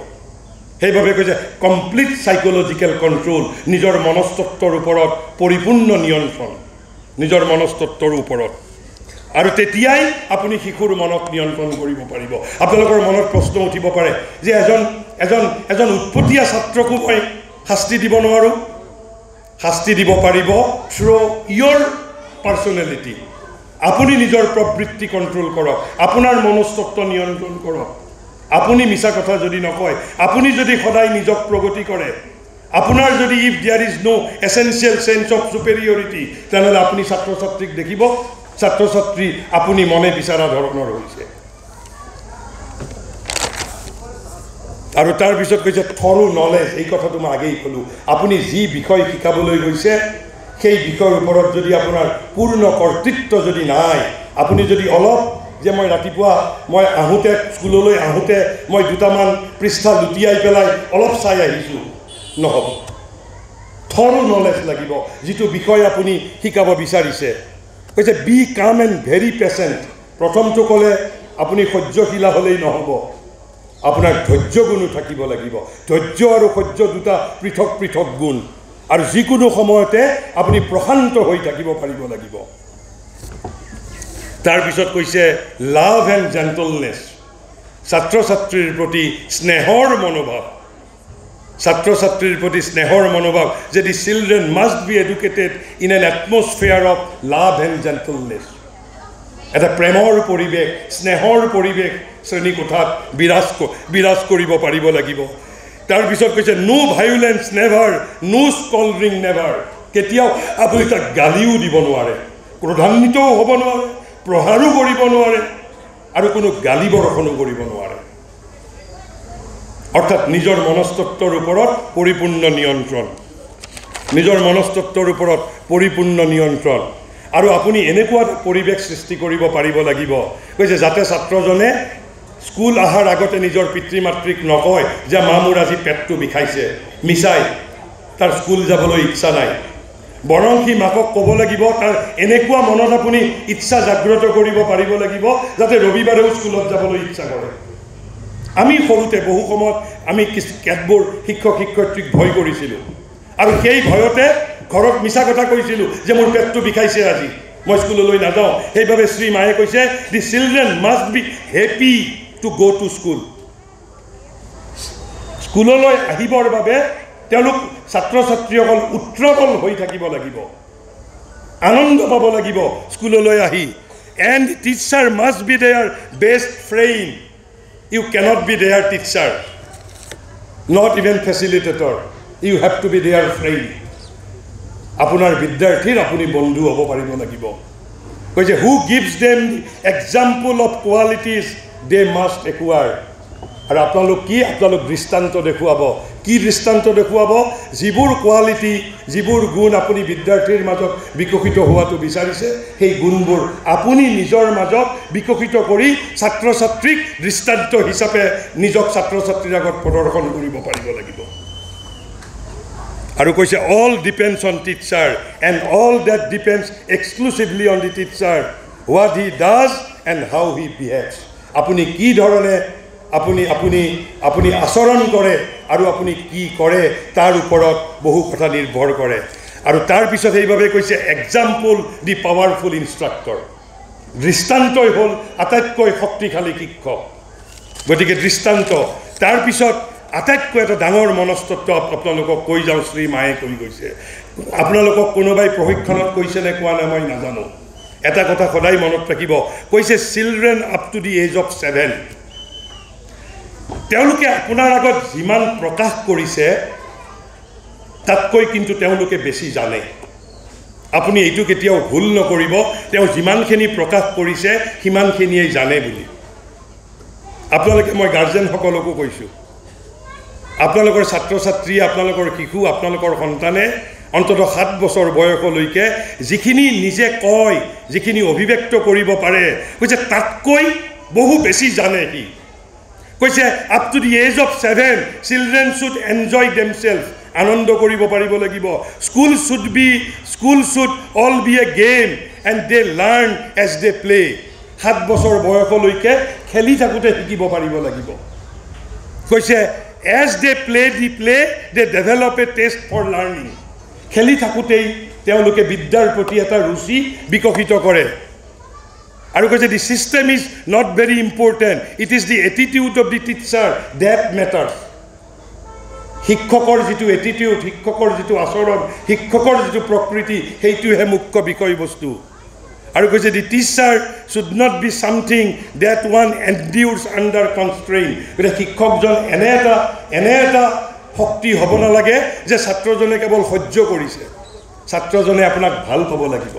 সেইভাবে কৈছে কমপ্লিট সাইকোলজিক্যাল কন্ট্ৰোল নিজৰ মনস্তত্বৰ ওপৰত পৰিপূৰ্ণ নিয়ন্ত্ৰণ নিজৰ মনস্তত্বৰ ওপৰত আৰু তেতিয়াই আপুনি শিশুৰ মনক নিয়ন্ত্ৰণ কৰিব পাৰিব আপোনালোকৰ মনত প্ৰশ্ন উঠিব পাৰে যে এজন উৎপতীয়া ছাত্ৰকো মই শাস্তি দিব নোৱাৰোঁ শাস্তি দিব পাৰিব থ্ৰু ইয়ৰ পাৰ্চনেলিটি আপুনি নিজৰ প্ৰবৃত্তি কন্ট্ৰোল কৰক আপোনাৰ মনস্তত্ব নিয়ন্ত্ৰণ কৰক আপুনি মিছা কথা যদি নকয় আপুনি যদি সদায় নিজক প্ৰগতি কৰে আপোনাৰ যদি if there is no essential sense of superiority তেনেহ'লে আপুনি ছাত্ৰ ছাত্ৰীক দেখিব ছাত্ৰ ছাত্ৰী আপুনি মনে বিচৰা ধৰণৰ হৈছে আৰু তাৰপিছত কৈছে থৰো নলেজ এই কথাটো মই আগেই ক'লোঁ আপুনি যি বিষয় শিকাবলৈ গৈছে সেই বিষয়ৰ ওপৰত যদি আপোনাৰ পূৰ্ণ কৰ্তৃত্ব যদি নাই আপুনি যদি অলপ যে মই ৰাতিপুৱা মই আহোঁতে স্কুললৈ আহোঁতে মই দুটামান পৃষ্ঠা লুটিয়াই পেলাই অলপ চাই আহিছোঁ নহ'ব থৰো নলেজ লাগিব যিটো বিষয় আপুনি শিকাব বিচাৰিছে কৈছে বি কাম এণ্ড ভেৰি পেচেণ্ট প্ৰথমটো ক'লে আপুনি সহ্যশীলা হ'লেই নহ'ব আপোনাৰ ধৈৰ্য গুণো থাকিব লাগিব ধৈৰ্য আৰু সহ্য দুটা পৃথক পৃথক গুণ আৰু যিকোনো সময়তে আপুনি প্ৰশান্ত হৈ থাকিব পাৰিব লাগিব তাৰপিছত কৈছে লাভ এণ্ড জেণ্টলনেছ ছাত্ৰ ছাত্ৰীৰ প্ৰতি স্নেহৰ মনোভাৱ ছাত্ৰ ছাত্ৰীৰ প্ৰতি স্নেহৰ মনোভাৱ যে the children must be educated in an atmosphere of love and gentleness এটা প্ৰেমৰ পৰিৱেশ স্নেহৰ পৰিৱেশ শ্ৰেণীকোঠাত বিৰাজ কৰিব পাৰিব লাগিব তাৰপিছত কৈছে নো ভায়োলেন্স নেভাৰ নো স্কল্ডিং নেভাৰ কেতিয়াও আপুনি তাক গালিও দিব নোৱাৰে ক্ৰোধান্বিতও হ'ব নোৱাৰে প্ৰহাৰো কৰিব নোৱাৰে আৰু কোনো গালি বৰষণো কৰিব নোৱাৰে অৰ্থাৎ নিজৰ মনস্তত্বৰ ওপৰত পৰিপূৰ্ণ নিয়ন্ত্ৰণ নিজৰ মনস্তত্বৰ ওপৰত পৰিপূৰ্ণ নিয়ন্ত্ৰণ আৰু আপুনি এনেকুৱা পৰিৱেশ সৃষ্টি কৰিব পাৰিব লাগিব কৈছে যাতে ছাত্ৰজনে স্কুল অহাৰ আগতে নিজৰ পিতৃ মাতৃক নকয় যে মা মোৰ আজি পেটটো বিষাইছে, মিছাই তাৰ স্কুল যাবলৈ ইচ্ছা নাই। বৰং সি মাকক ক'ব লাগিব, তাৰ এনেকুৱা মনত আপুনি ইচ্ছা জাগ্ৰত কৰিব পাৰিব লাগিব যাতে ৰবিবাৰেও স্কুলত যাবলৈ ইচ্ছা কৰে। আমি সৰুতে বহু সময়ত আমি কেতবোৰ শিক্ষক শিক্ষয়িত্ৰীক ভয় কৰিছিলোঁ আৰু সেই ভয়তে ঘৰত মিছা কথা কৈছিলোঁ যে মোৰ পেটটো বিষাইছে আজি, মই স্কুললৈ নাযাওঁ। সেইবাবে শ্ৰী মায়ে কৈছে the children must be happy to go' to school. স্কুললৈ আহিবৰ বাবে তেওঁলোক ছাত্ৰ ছাত্ৰীসকল উত্ৰবল হৈ থাকিব লাগিব, আনন্দ পাব লাগিব স্কুললৈ আহি। And teacher must be their best friend. You can't be their teacher, not even facilitator, you have to be their friend. আপোনাৰ বিদ্যাৰ্থীৰ আপুনি বন্ধু হ'ব পাৰিব লাগিব। কৈছে who gives them example of qualities they must acquire. আৰু আপোনালোক কি? আপোনালোক দৃষ্টান্ত দেখুৱাব। কি দৃষ্টান্ত দেখুৱাব? যিবোৰ কোৱালিটি, যিবোৰ গুণ আপুনি বিদ্যাৰ্থীৰ মাজত বিকশিত হোৱাটো বিচাৰিছে, সেই গুণবোৰ আপুনি নিজৰ মাজত বিকশিত কৰি ছাত্ৰ ছাত্ৰীক দৃষ্টান্ত হিচাপে নিজক ছাত্ৰ ছাত্ৰীৰ আগত প্ৰদৰ্শন কৰিব পাৰিব লাগিব। আৰু কৈছে all depends on teacher and all that depends exclusively on the teacher, what he does and how he behaves. আপুনি কি ধৰণে আপুনি আচৰণ কৰে আৰু আপুনি কি কৰে তাৰ ওপৰত বহু কথা নিৰ্ভৰ কৰে। আৰু তাৰপিছত সেইবাবে কৈছে এক্সাম্পল দি পাৱাৰফুল ইনষ্ট্ৰাক্টৰ। দৃষ্টান্তই হ'ল আটাইতকৈ শক্তিশালী শিক্ষক। গতিকে দৃষ্টান্ত। তাৰপিছত আটাইতকৈ এটা ডাঙৰ মনস্তত্ব আপোনালোকক কৈ যাওঁ, শ্ৰী মায়ে কৈ গৈছে। আপোনালোকক কোনোবাই প্ৰশিক্ষণত কৈছে নে কোৱা নাই মই নাজানো। এটা কথা সদায় মনত ৰাখিব, কৈছে children up to the age of 7। তেওঁলোকে আপোনাৰ আগত যিমান প্ৰকাশ কৰিছে তাতকৈ কিন্তু তেওঁলোকে বেছি জানে। আপুনি এইটো কেতিয়াও ভুল নকৰিব, তেওঁ যিমানখিনি প্ৰকাশ কৰিছে সিমানখিনিয়েই জানে বুলি। আপোনালোকে, মই গাৰ্জেনসকলকো কৈছোঁ, আপোনালোকৰ ছাত্ৰ ছাত্ৰী, আপোনালোকৰ শিশু, আপোনালোকৰ সন্তানে অন্ততঃ 7 বছৰ বয়সলৈকে যিখিনি নিজে কয়, যিখিনি অভিব্যক্ত কৰিব পাৰে, কৈছে তাতকৈ বহু বেছি জানে সি। কৈছে up to the age of 7 children should enjoy themselves. আনন্দ কৰিব পাৰিব লাগিব। School should all be a game and they learn as they play. 7 বছৰ বয়সলৈকে খেলি থাকোঁতে শিকিব পাৰিব লাগিব। কৈছে as they play they develop a taste for learning. খেলি থাকোঁতেই তেওঁলোকে বিদ্যাৰ প্ৰতি এটা ৰুচি বিকশিত কৰে। আৰু কৈছে the system is not very important, it is the attitude of the teacher that matters. শিক্ষকৰ যিটো এটিটিউড, শিক্ষকৰ যিটো আচৰণ, শিক্ষকৰ যিটো প্ৰকৃতি, সেইটোহে মুখ্য বিষয়বস্তু। আৰু কৈছে the teacher should not be something that one endures under constraint. গতিকে শিক্ষকজন এনে এটা শক্তি হ'ব নালাগে যে ছাত্ৰজনে কেৱল সহ্য কৰিছে। ছাত্ৰজনে আপোনাক ভাল পাব লাগিব,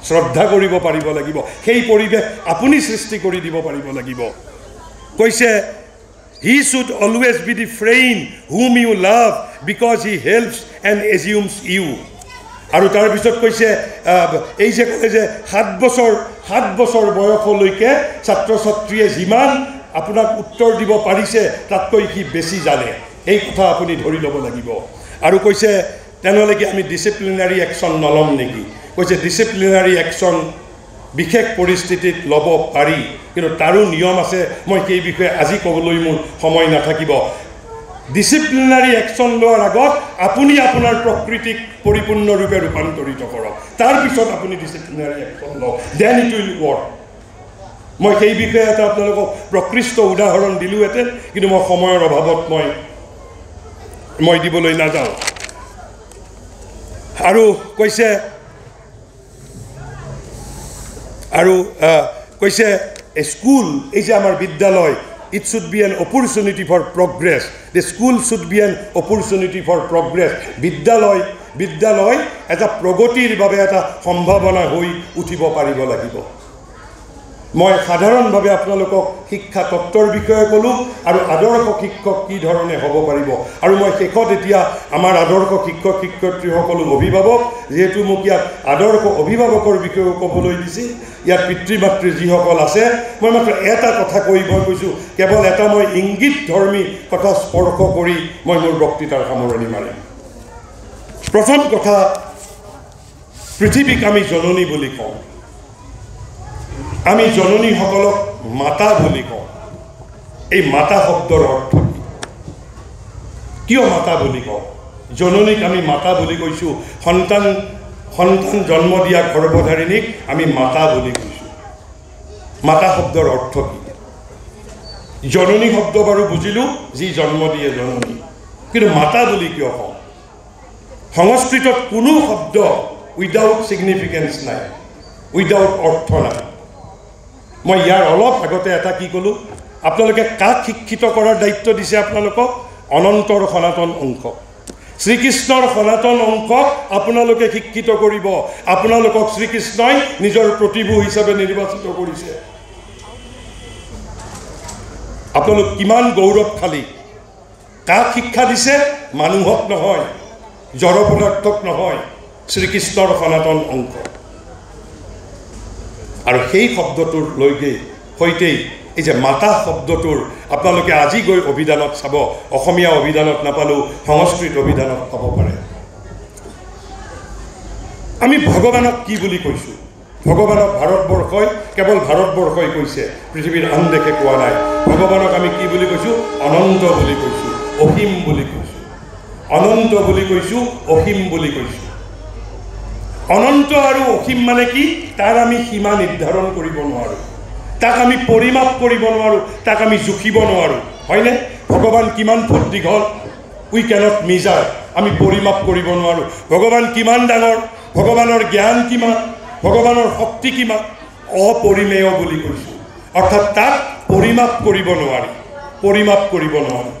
শ্ৰদ্ধা কৰিব পাৰিব লাগিব, সেই পৰিৱেশ আপুনি সৃষ্টি কৰি দিব পাৰিব লাগিব। কৈছে he should always be the friend whom you love because he helps and amuses you. আৰু তাৰপিছত কৈছে এই যে ক'লে যে 7 বছৰ বয়সলৈকে ছাত্ৰ ছাত্ৰীয়ে যিমান আপোনাক উত্তৰ দিব পাৰিছে তাতকৈ সি বেছি জানে, এই কথা আপুনি ধৰি ল'ব লাগিব। আৰু কৈছে তেনেহ'লে কি আমি ডিচিপ্লিনাৰী একশ্যন নল'ম নেকি? কৈছে ডিচিপ্লিনাৰী একশ্যন বিশেষ পৰিস্থিতিত ল'ব পাৰি, কিন্তু তাৰো নিয়ম আছে। মই সেই বিষয়ে আজি ক'বলৈ মোৰ সময় নাথাকিব। ডিচিপ্লিনাৰী একশ্যন লোৱাৰ আগত আপুনি আপোনাৰ প্ৰকৃতিক পৰিপূৰ্ণৰূপে ৰূপান্তৰিত কৰক, তাৰপিছত আপুনি ডিচিপ্লিনাৰী একশ্যন লওক, দেন ইট উইল ৱৰ্ক। মই সেই বিষয়ে এটা আপোনালোকক প্ৰকৃষ্ট উদাহৰণ দিলোঁহেঁতেন, কিন্তু মই সময়ৰ অভাৱত মই দিবলৈ নাযাওঁ। আৰু কৈছে এ স্কুল, এই যে আমাৰ বিদ্যালয়, it should be an opportunity for progress. The school should be an opportunity for progress. বিদ্যালয় এটা প্ৰগতিৰ বাবে এটা সম্ভাৱনা হৈ উঠিব পাৰিব লাগিব। মই সাধাৰণভাৱে আপোনালোকক শিক্ষা তত্ত্বৰ বিষয়ে ক'লোঁ আৰু আদৰ্শ শিক্ষক কি ধৰণে হ'ব পাৰিব আৰু মই শেষত এতিয়া আমাৰ আদৰ্শ শিক্ষক শিক্ষয়িত্ৰীসকলো অভিভাৱক যিহেতু মোক ইয়াত আদৰ্শ অভিভাৱকৰ বিষয়েও ক'বলৈ দিছে ইয়াত পিতৃ মাতৃ যিসকল আছে মই মাত্ৰ এটা কথা কৈ মই কৈছোঁ কেৱল এটা মই ইংগিত ধৰ্মী কথা স্পৰ্শ কৰি মই মোৰ বক্তৃতাৰ সামৰণি মাৰিম প্ৰথম কথা পৃথিৱীক আমি জননী বুলি কওঁ আমি জননীসকলক মাতা বুলি কওঁ এই মাতা শব্দৰ অৰ্থ কি কিয় মাতা বুলি কওঁ জননীক আমি মাতা বুলি কৈছোঁ সন্তান জন্ম দিয়া গৰ্ভধাৰিণীক আমি মাতা বুলি কৈছোঁ মাতা শব্দৰ অৰ্থ কি জননী শব্দ বাৰু বুজিলোঁ যি জন্ম দিয়ে জননী কিন্তু মাতা বুলি কিয় কওঁ সংস্কৃতত কোনো শব্দ উইদাউট ছিগনিফিকেঞ্চ নাই উইদাউট অৰ্থ নাই মই ইয়াৰ অলপ আগতে এটা কি ক'লোঁ আপোনালোকে কাক শিক্ষিত কৰাৰ দায়িত্ব দিছে আপোনালোকক অনন্তৰ সনাতন অংশ শ্ৰীকৃষ্ণৰ সনাতন অংশক আপোনালোকে শিক্ষিত কৰিব আপোনালোকক শ্ৰীকৃষ্ণই নিজৰ প্ৰতিভূ হিচাপে নিৰ্বাচিত কৰিছে আপোনালোক কিমান গৌৰৱশালী কাক শিক্ষা দিছে মানুহক নহয় জড় পদাৰ্থক নহয় শ্ৰীকৃষ্ণৰ সনাতন অংশ আৰু সেই শব্দটোৰ লৈকে সৈতেই এই যে মাতা শব্দটোৰ আপোনালোকে আজি গৈ অভিধানত চাব অসমীয়া অভিধানত নাপালেও সংস্কৃত অভিধানত পাব পাৰে আমি ভগৱানক কি বুলি কৈছোঁ ভগৱানক ভাৰতবৰ্ষই কেৱল ভাৰতবৰ্ষই কৈছে পৃথিৱীৰ আন দেশে কোৱা নাই ভগৱানক আমি কি বুলি কৈছোঁ অনন্ত বুলি কৈছোঁ অসীম বুলি কৈছোঁ অনন্ত বুলি কৈছোঁ অসীম বুলি কৈছোঁ অনন্ত আৰু অসীম মানে কি তাৰ আমি সীমা নিৰ্ধাৰণ কৰিব নোৱাৰোঁ তাক আমি পৰিমাপ কৰিব নোৱাৰোঁ তাক আমি জুখিব নোৱাৰোঁ হয়নে ভগৱান কিমান ফুট দীঘল উই কেনট মিজাৰ আমি পৰিমাপ কৰিব নোৱাৰোঁ ভগৱান কিমান ডাঙৰ ভগৱানৰ জ্ঞান কিমান ভগৱানৰ শক্তি কিমান অপৰিমেয় বুলি কৈছোঁ অৰ্থাৎ তাক পৰিমাপ কৰিব নোৱাৰি পৰিমাপ কৰিব নোৱাৰি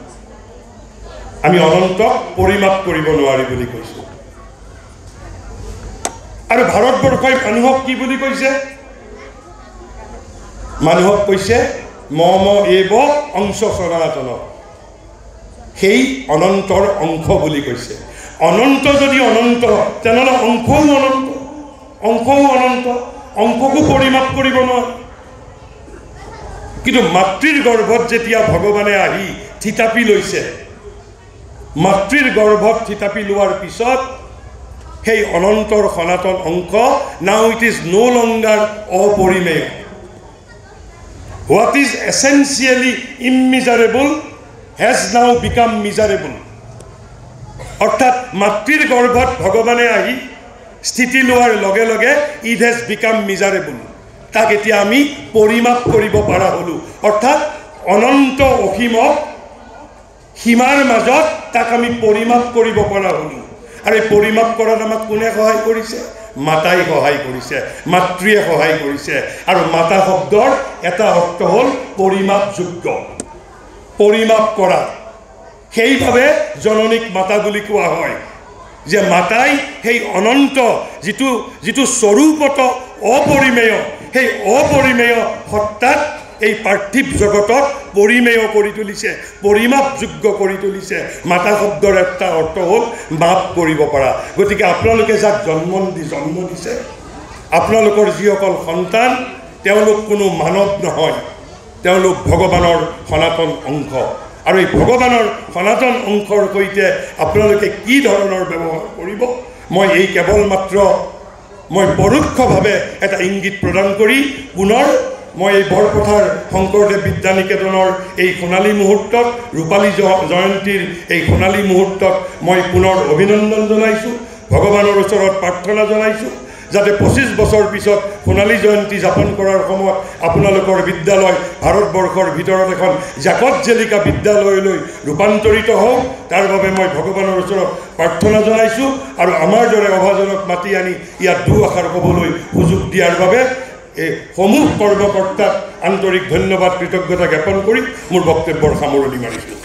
আমি অনন্তক পৰিমাপ কৰিব নোৱাৰি বুলি কৈছোঁ আৰু ভাৰতবৰ্ষই মানুহক কি বুলি কৈছে মানুহক কৈছে মম এব অংশ সনাতন সেই অনন্তৰ অংশ বুলি কৈছে অনন্ত যদি অনন্ত তেনেহ'লে অংশও অনন্ত অংশকো পৰিমাপ কৰিব নোৱাৰে কিন্তু মাতৃৰ গৰ্ভত যেতিয়া ভগৱানে আহি থিতাপি লৈছে মাতৃৰ গৰ্ভত থিতাপি লোৱাৰ পিছত সেই অনন্তৰ সনাতন অংশ now it is no longer অপৰিমেয় what is essentially immeasurable has now become measurable অৰ্থাৎ মাতৃৰ গৰ্ভত ভগৱানে আহি স্থিতি লোৱাৰ লগে লগে ইট হেজ বিকাম মিজাৰেবল তাক এতিয়া আমি পৰিমাপ কৰিব পৰা হ'লোঁ অৰ্থাৎ অনন্ত অসীমক সীমাৰ মাজত তাক আমি পৰিমাপ কৰিব পৰা হ'লোঁ আৰু এই পৰিমাপ কৰাত আমাক কোনে সহায় কৰিছে মাতাই সহায় কৰিছে মাতৃয়ে সহায় কৰিছে আৰু মাতা শব্দৰ এটা অৰ্থ হ'ল পৰিমাপযোগ্য পৰিমাপ কৰা সেইভাৱে জননীক মাতা বুলি কোৱা হয় যে মাতাই সেই অনন্ত যিটো স্বৰূপত অপৰিমেয় সেই অপৰিমেয় সত্তাক এই পাৰ্থিৱ জগতত পৰিমেয় কৰি তুলিছে পৰিমাপযোগ্য কৰি তুলিছে মাতা শব্দৰ এটা অৰ্থ হ'ল মাপ কৰিব পৰা গতিকে আপোনালোকে যাক জন্ম দিছে আপোনালোকৰ যিসকল সন্তান তেওঁলোক কোনো মানৱ নহয় তেওঁলোক ভগৱানৰ সনাতন অংশ আৰু এই ভগৱানৰ সনাতন অংশৰ সৈতে আপোনালোকে কি ধৰণৰ ব্যৱহাৰ কৰিব মই এই কেৱল মাত্ৰ মই পৰোক্ষভাৱে এটা ইংগিত প্ৰদান কৰি পুনৰ মই এই বৰপথাৰ শংকৰদেৱ বিদ্যা নিকেতনৰ এই সোণালী মুহূৰ্তত ৰূপালী জয়ন্তীৰ এই সোণালী মুহূৰ্তত মই পুনৰ অভিনন্দন জনাইছোঁ ভগৱানৰ ওচৰত প্ৰাৰ্থনা জনাইছোঁ যাতে 25 বছৰ পিছত সোণালী জয়ন্তী যাপন কৰাৰ সময়ত আপোনালোকৰ বিদ্যালয় ভাৰতবৰ্ষৰ ভিতৰত এখন জাকত জিলিকা বিদ্যালয়লৈ ৰূপান্তৰিত হওক তাৰ বাবে মই ভগৱানৰ ওচৰত প্ৰাৰ্থনা জনাইছোঁ আৰু আমাৰ দৰে অভাজনক মাতি আনি ইয়াত দুআষাৰ ক'বলৈ সুযোগ দিয়াৰ বাবে এই সমূহ কৰ্মকৰ্তাক আন্তৰিক ধন্যবাদ কৃতজ্ঞতা জ্ঞাপন কৰি মোৰ বক্তব্যৰ সামৰণি মাৰিছোঁ